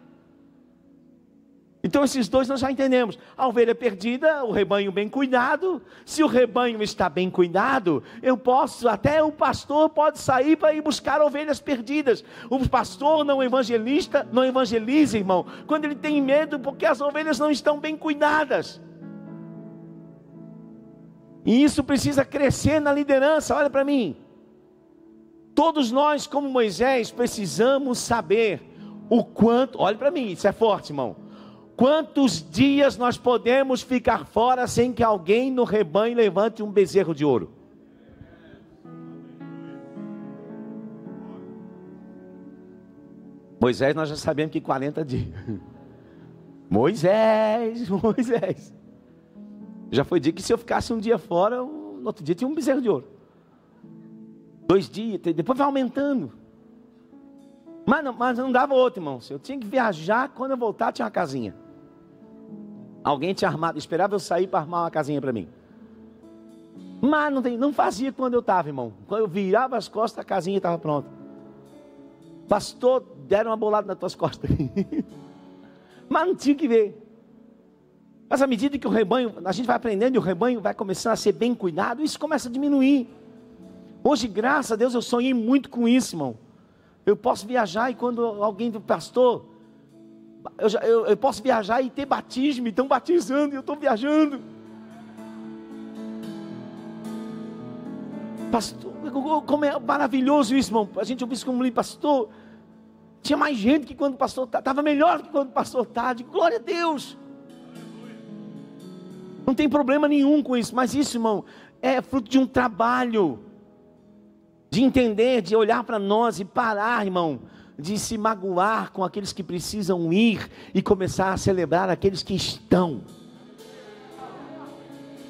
A: Então esses dois nós já entendemos. A ovelha perdida, o rebanho bem cuidado. Se o rebanho está bem cuidado, eu posso, até o pastor pode sair para ir buscar ovelhas perdidas. O pastor não evangeliza, irmão, quando ele tem medo porque as ovelhas não estão bem cuidadas. E isso precisa crescer na liderança. Olha para mim. Todos nós, como Moisés, precisamos saber o quanto, olha para mim, isso é forte, irmão. Quantos dias nós podemos ficar fora sem que alguém no rebanho levante um bezerro de ouro? Moisés, nós já sabemos que 40 dias. Moisés. Já foi dito que se eu ficasse um dia fora, no outro dia tinha um bezerro de ouro. 2 dias, depois vai aumentando. Mas não dava outro, irmão. Se eu tinha que viajar, quando eu voltar tinha uma casinha. Alguém tinha armado, esperava eu sair para armar uma casinha para mim. Mas não fazia quando eu estava, irmão. Quando eu virava as costas, a casinha estava pronta. Pastor, deram uma bolada nas tuas costas. Mas não tinha que ver. Mas à medida que o rebanho, a gente vai aprendendo e o rebanho vai começando a ser bem cuidado, isso começa a diminuir. Hoje, graças a Deus, eu sonhei muito com isso, irmão. Eu posso viajar e quando alguém do pastor, eu posso viajar e ter batismo, estão batizando e eu estou viajando. Pastor, como é maravilhoso isso, irmão. A gente ouviu isso como pastor. Tinha mais gente que quando o pastor estava melhor que quando o pastor está. Glória a Deus. Não tem problema nenhum com isso, mas isso, irmão, é fruto de um trabalho. De entender, de olhar para nós e parar, irmão, de se magoar com aqueles que precisam ir e começar a celebrar aqueles que estão.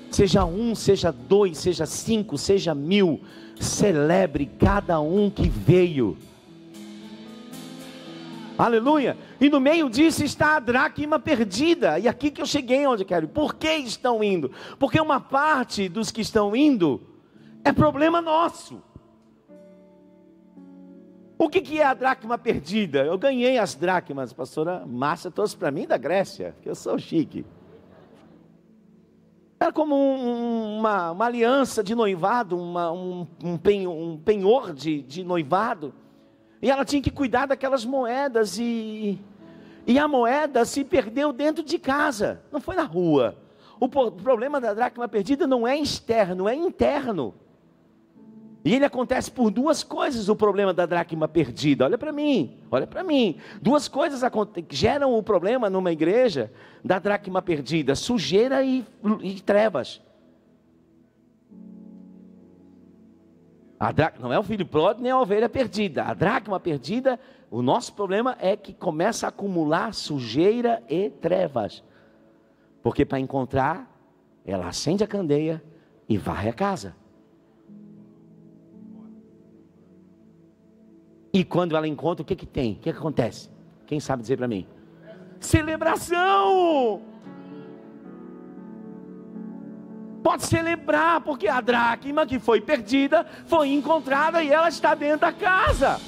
A: Seja 1, seja 2, seja 5, seja 1000, celebre cada um que veio. Aleluia. E no meio disso está a dracma perdida. E aqui que eu cheguei onde eu quero. Por que estão indo? Porque uma parte dos que estão indo é problema nosso. O que é a dracma perdida? Eu ganhei as dracmas, pastora Márcia trouxe para mim da Grécia, que eu sou chique. Era como uma aliança de noivado, um penhor de noivado. E ela tinha que cuidar daquelas moedas e a moeda se perdeu dentro de casa, não foi na rua. O problema da dracma perdida não é externo, é interno. E ele acontece por 2 coisas, o problema da dracma perdida. Olha para mim. 2 coisas geram o problema numa igreja da dracma perdida: sujeira e trevas. Não é o filho pródigo nem a ovelha perdida. A dracma perdida, o nosso problema é que começa a acumular sujeira e trevas. Porque para encontrar, ela acende a candeia e varre a casa. E quando ela encontra, o que tem? O que acontece? Quem sabe dizer para mim? Celebração! Pode celebrar, porque a dracma que foi perdida, foi encontrada e ela está dentro da casa.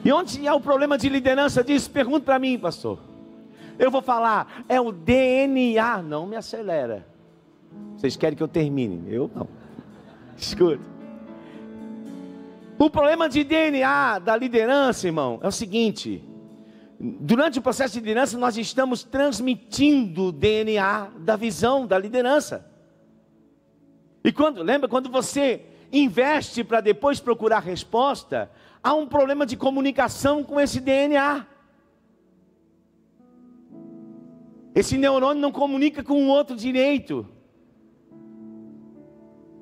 A: E onde é o problema de liderança disso? Pergunta para mim, pastor. Eu vou falar, é o DNA. Não me acelera. Vocês querem que eu termine? Eu não. Escuta. O problema de DNA da liderança, irmão, é o seguinte: durante o processo de liderança nós estamos transmitindo o DNA da visão da liderança. E lembra quando você investe para depois procurar resposta, há um problema de comunicação com esse DNA. Esse neurônio não comunica com o outro direito.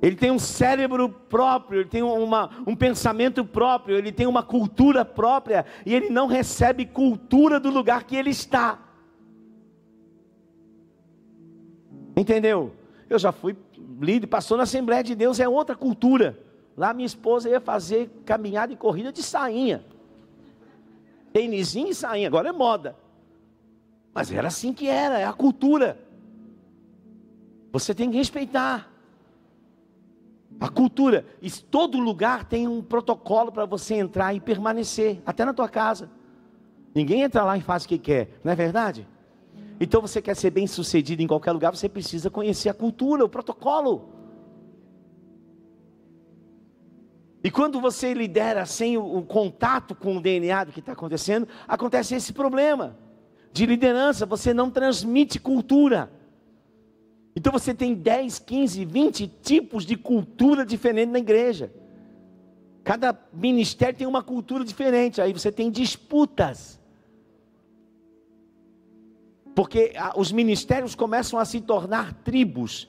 A: Ele tem um cérebro próprio, ele tem um pensamento próprio, ele tem uma cultura própria, e ele não recebe cultura do lugar que ele está. Entendeu? Eu já fui líder, pastor na Assembleia de Deus, é outra cultura. Lá minha esposa ia fazer caminhada e corrida de sainha. Tênisinho e sainha, agora é moda. Mas era assim que era, é a cultura. Você tem que respeitar a cultura. E todo lugar tem um protocolo para você entrar e permanecer, até na tua casa. Ninguém entra lá e faz o que quer, não é verdade? Então você quer ser bem sucedido em qualquer lugar, você precisa conhecer a cultura, o protocolo. E quando você lidera sem o contato com o DNA do que está acontecendo, acontece esse problema de liderança, você não transmite cultura. Então você tem 10, 15, 20 tipos de cultura diferente na igreja. Cada ministério tem uma cultura diferente, aí você tem disputas. Porque os ministérios começam a se tornar tribos.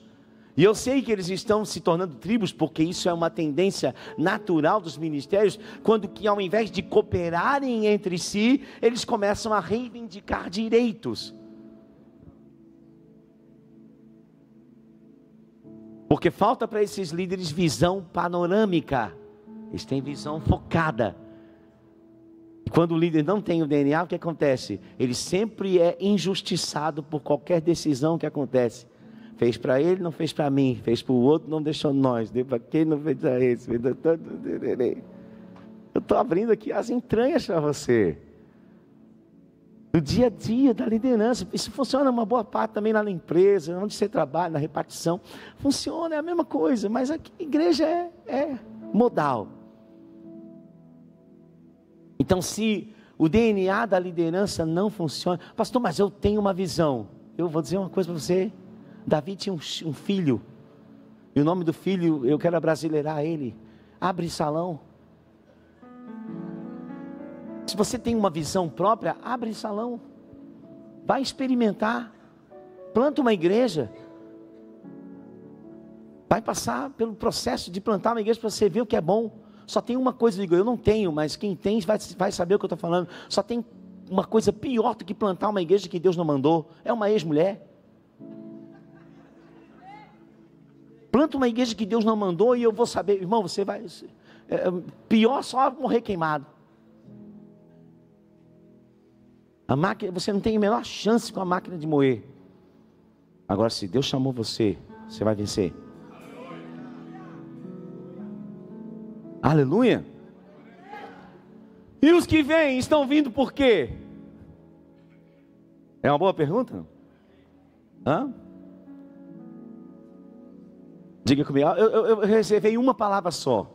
A: E eu sei que eles estão se tornando tribos, porque isso é uma tendência natural dos ministérios, quando que ao invés de cooperarem entre si, eles começam a reivindicar direitos. Porque falta para esses líderes visão panorâmica, eles têm visão focada. E quando o líder não tem o DNA, o que acontece? Ele sempre é injustiçado por qualquer decisão que acontece. Fez para ele, não fez para mim. Fez para o outro, não deixou nós. Deu para quem, não fez para esse. Eu estou abrindo aqui as entranhas para você. Do dia a dia da liderança. Isso funciona uma boa parte também lá na empresa, onde você trabalha, na repartição. Funciona, é a mesma coisa. Mas aqui a igreja é modal. Então, se o DNA da liderança não funciona... Pastor, mas eu tenho uma visão. Eu vou dizer uma coisa para você. Davi tinha um filho, e o nome do filho, eu quero abrasileirar ele, abre salão. Se você tem uma visão própria, abre salão, vai experimentar, planta uma igreja, vai passar pelo processo de plantar uma igreja para você ver o que é bom. Só tem uma coisa, eu não tenho, mas quem tem vai saber o que eu estou falando. Só tem uma coisa pior do que plantar uma igreja que Deus não mandou, é uma ex-mulher. Planta uma igreja que Deus não mandou e eu vou saber, irmão, você vai... pior só morrer queimado. A máquina, você não tem a menor chance com a máquina de moer. Agora, se Deus chamou você, você vai vencer. Aleluia. E os que vêm, estão vindo por quê? É uma boa pergunta? Hã? Diga comigo, eu reservei uma palavra só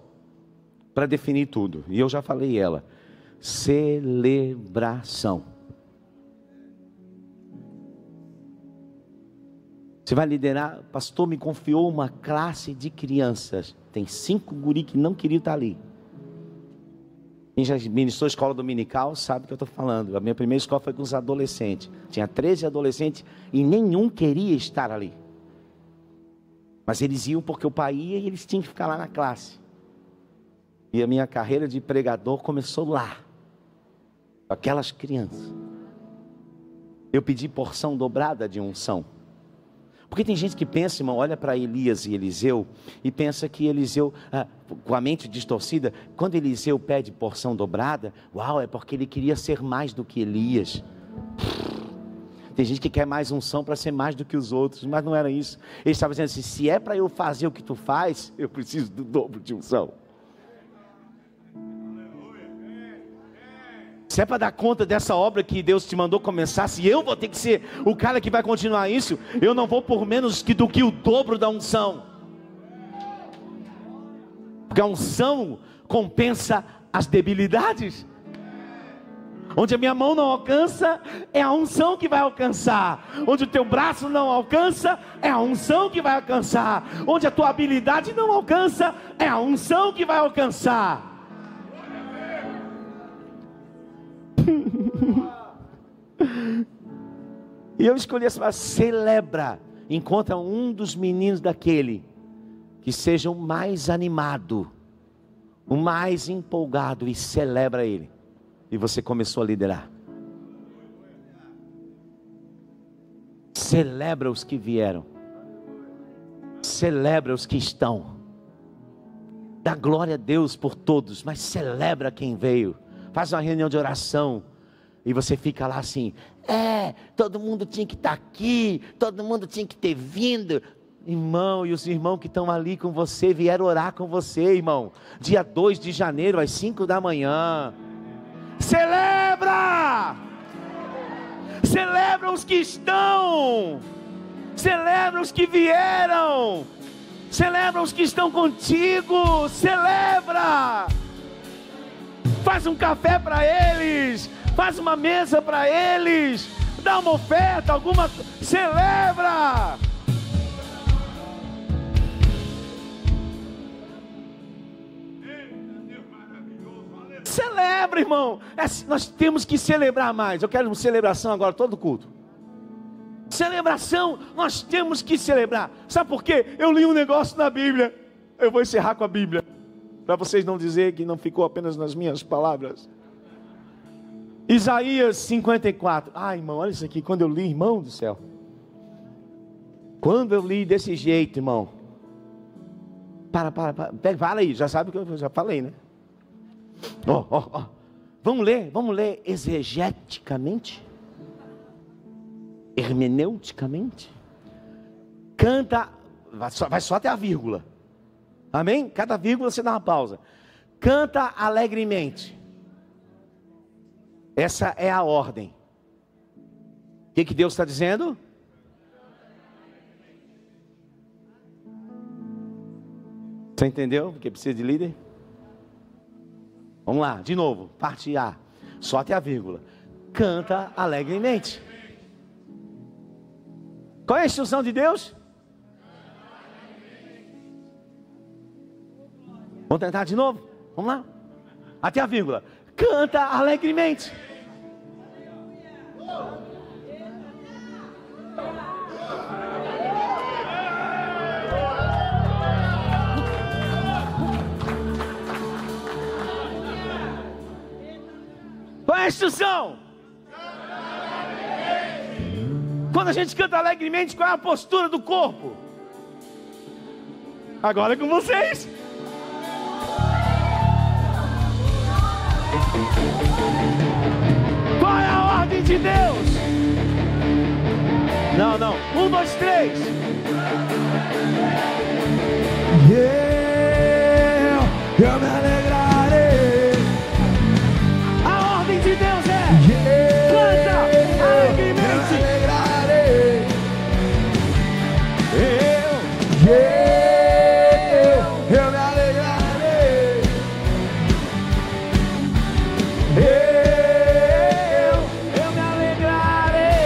A: para definir tudo, e eu já falei ela: celebração. Você vai liderar, pastor me confiou uma classe de crianças, tem 5 guri que não queriam estar ali. Quem já ministrou escola dominical sabe o que eu estou falando. A minha primeira escola foi com os adolescentes, tinha 13 adolescentes e nenhum queria estar ali. Mas eles iam porque o pai ia e eles tinham que ficar lá na classe. E a minha carreira de pregador começou lá, com aquelas crianças. Eu pedi porção dobrada de unção. Porque tem gente que pensa, irmão, olha para Elias e Eliseu, e pensa que Eliseu, com a mente distorcida, quando Eliseu pede porção dobrada, uau, é porque ele queria ser mais do que Elias. Tem gente que quer mais unção para ser mais do que os outros, mas não era isso. Ele estava dizendo assim: se é para eu fazer o que tu faz, eu preciso do dobro de unção. Se é para dar conta dessa obra que Deus te mandou começar, se eu vou ter que ser o cara que vai continuar isso, eu não vou por menos do que o dobro da unção. Porque a unção compensa as debilidades. Onde a minha mão não alcança, é a unção que vai alcançar. Onde o teu braço não alcança, é a unção que vai alcançar. Onde a tua habilidade não alcança, é a unção que vai alcançar. E eu escolhi essa palavra: celebra. Encontra um dos meninos daquele que seja o mais animado, o mais empolgado, e celebra ele. E você começou a liderar. Celebra os que vieram. Celebra os que estão. Dá glória a Deus por todos, mas celebra quem veio. Faz uma reunião de oração e você fica lá assim: todo mundo tinha que estar aqui, todo mundo tinha que ter vindo. Irmão, e os irmãos que estão ali com você vieram orar com você, irmão. Dia 2 de janeiro, às 5 da manhã. Celebra! Celebra os que estão. Celebra os que vieram. Celebra os que estão contigo. Celebra. Faz um café para eles. Faz uma mesa para eles. Dá uma oferta, alguma. Celebra. Celebra, irmão. Nós temos que celebrar mais. Eu quero uma celebração agora, todo culto. Celebração, nós temos que celebrar. Sabe por quê? Eu li um negócio na Bíblia. Eu vou encerrar com a Bíblia, para vocês não dizerem que não ficou apenas nas minhas palavras. Isaías 54. Irmão, olha isso aqui. Quando eu li, irmão do céu. Quando eu li desse jeito, irmão. Para aí. Já sabe o que eu já falei, né? Vamos ler exegeticamente, hermeneuticamente. Canta, vai só até a vírgula, amém? Cada vírgula você dá uma pausa. Canta alegremente. Essa é a ordem. O que Deus está dizendo? Você entendeu? Porque precisa de líder. Vamos lá, de novo, parte A, só até a vírgula. Canta alegremente. Qual é a instrução de Deus? Vamos tentar de novo? Vamos lá, até a vírgula. Canta alegremente. Qual é a instrução? Quando a gente canta alegremente, qual é a postura do corpo? Agora é com vocês. Qual é a ordem de Deus? Não. 1, 2, 3. Eu me alegrarei. A ordem de Deus é: canta alegremente. Eu me alegrarei. Eu me alegrarei.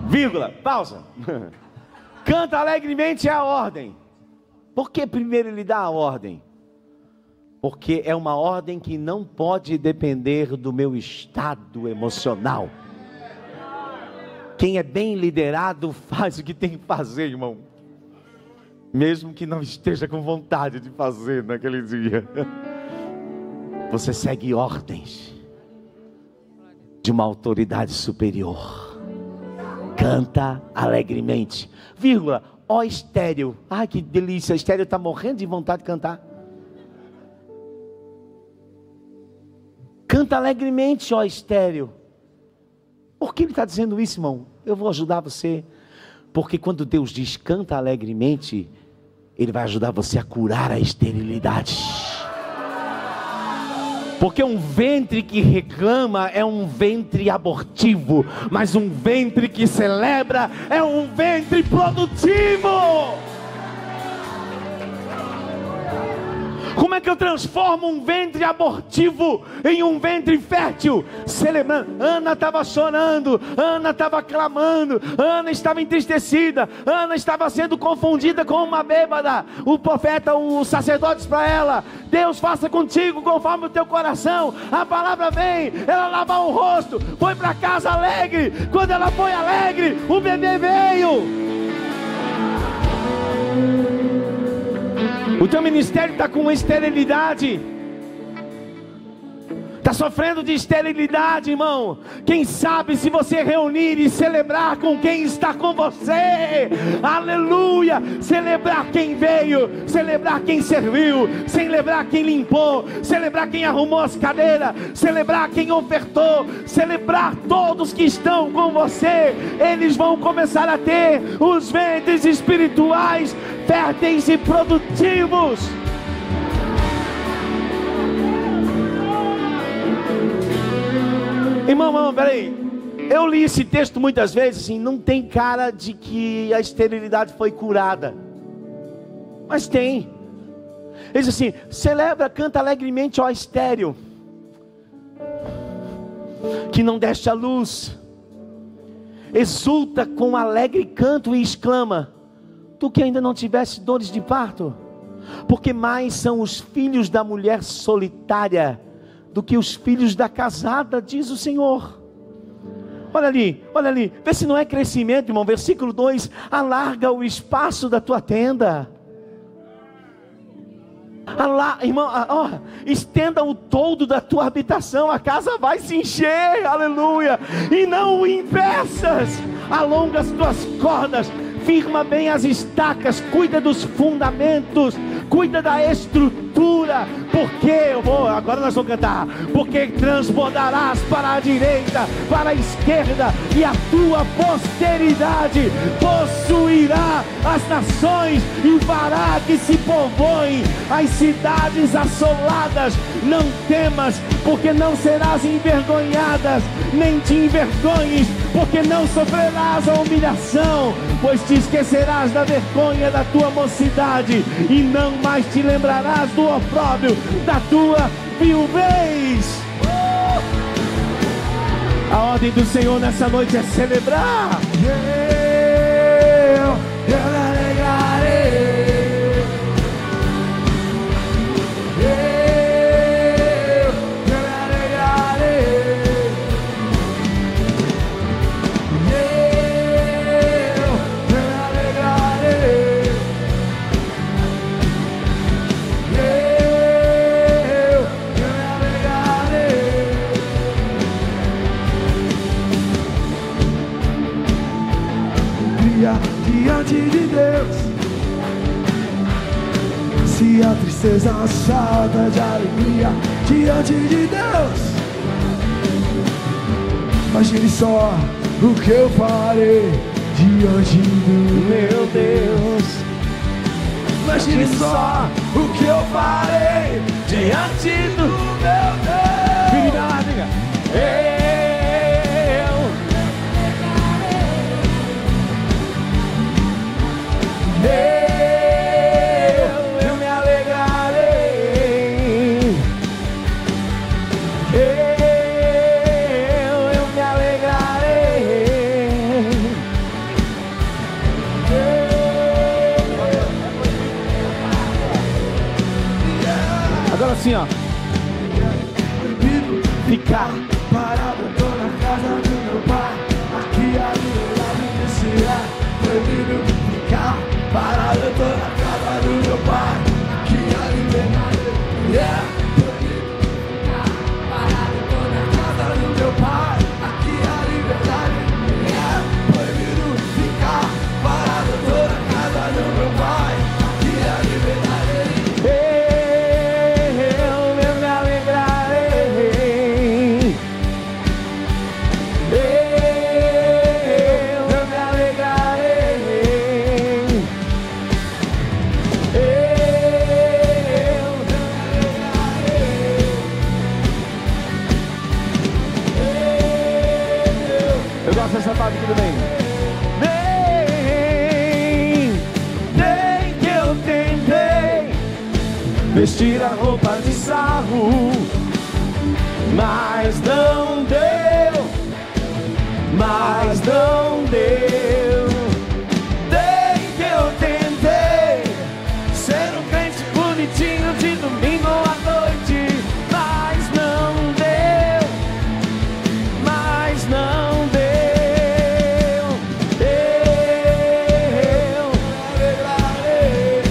A: Vírgula, pausa. Canta alegremente é a ordem. Por que primeiro ele dá a ordem? Porque é uma ordem que não pode depender do meu estado emocional. Quem é bem liderado faz o que tem que fazer, irmão. Mesmo que não esteja com vontade de fazer naquele dia. Você segue ordens de uma autoridade superior. Canta alegremente. Vírgula, ó estéril. Ai, que delícia, estéril está morrendo de vontade de cantar. Canta alegremente, ó estéril. Por que ele está dizendo isso, irmão? Eu vou ajudar você. Porque quando Deus diz canta alegremente, Ele vai ajudar você a curar a esterilidade. Porque um ventre que reclama é um ventre abortivo, mas um ventre que celebra é um ventre produtivo. Como é que eu transformo um ventre abortivo em um ventre fértil? Celebrando. Ana estava chorando, Ana estava clamando, Ana estava entristecida, Ana estava sendo confundida com uma bêbada. O profeta, os sacerdotes para ela: Deus faça contigo conforme o teu coração. A palavra vem, ela lavou o rosto, foi para casa alegre. Quando ela foi alegre, o bebê veio. O teu ministério está com uma esterilidade. Está sofrendo de esterilidade, irmão. Quem sabe se você reunir e celebrar com quem está com você. Aleluia. Celebrar quem veio, celebrar quem serviu, celebrar quem limpou, celebrar quem arrumou as cadeiras, celebrar quem ofertou, celebrar todos que estão com você. Eles vão começar a ter os ventres espirituais férteis e produtivos. Irmão, peraí. Eu li esse texto muitas vezes, assim, não tem cara de que a esterilidade foi curada. Mas tem. Ele diz assim: celebra, canta alegremente, ó estéril, que não deste a luz. Exulta com alegre canto e exclama: tu que ainda não tiveste dores de parto. Porque mais são os filhos da mulher solitária do que os filhos da casada, diz o Senhor. Olha ali, vê se não é crescimento, irmão. Versículo 2: alarga o espaço da tua tenda. Irmão, estenda o toldo da tua habitação, a casa vai se encher, aleluia. E não o impeças. Alonga as tuas cordas, firma bem as estacas, cuida dos fundamentos, cuida da estrutura, porque agora nós vamos cantar: porque transbordarás para a direita, para a esquerda, e a tua posteridade possuirá as nações e fará que se povoem as cidades assoladas. Não temas, porque não serás envergonhadas, nem te envergonhes, porque não sofrerás a humilhação, pois te esquecerás da vergonha da tua mocidade, e não mais te lembrarás do opróbrio da tua viuvez. A ordem do Senhor nessa noite é celebrar. Eu me alegrarei. Diante de Deus, se a tristeza salta de alegria diante de Deus, imagine só o que eu farei diante do meu Deus. Imagine só o que eu farei diante do meu Deus. Filha lá, diga: eu me alegrarei. Eu me alegrarei. Agora sim, ó. Ficar parado, tô na casa do meu pai. Aqui a liberdade descerá. Proibido ficar parado, eu tô na casa do meu pai. Aqui a liberdade, proibido ficar parado, eu tô na casa do meu pai. Aqui a liberdade, proibido ficar parado, eu tô na casa do meu pai. Aqui a liberdade, eu me alegrarei. Eu me alegrarei. Eu gosto dessa parte, tudo bem. Nem que eu tentei vestir a roupa de sarro, mas não deu, mas não deu. Nem que eu tentei ser um crente bonitinho de domingo à noite, mas não deu, mas não deu. Eu me alegrarei.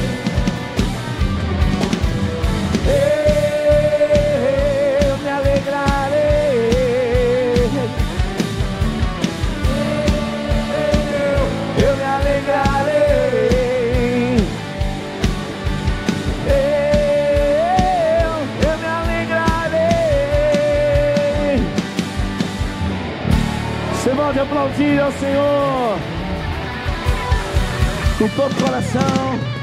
A: Pode aplaudir ao Senhor com todo o coração.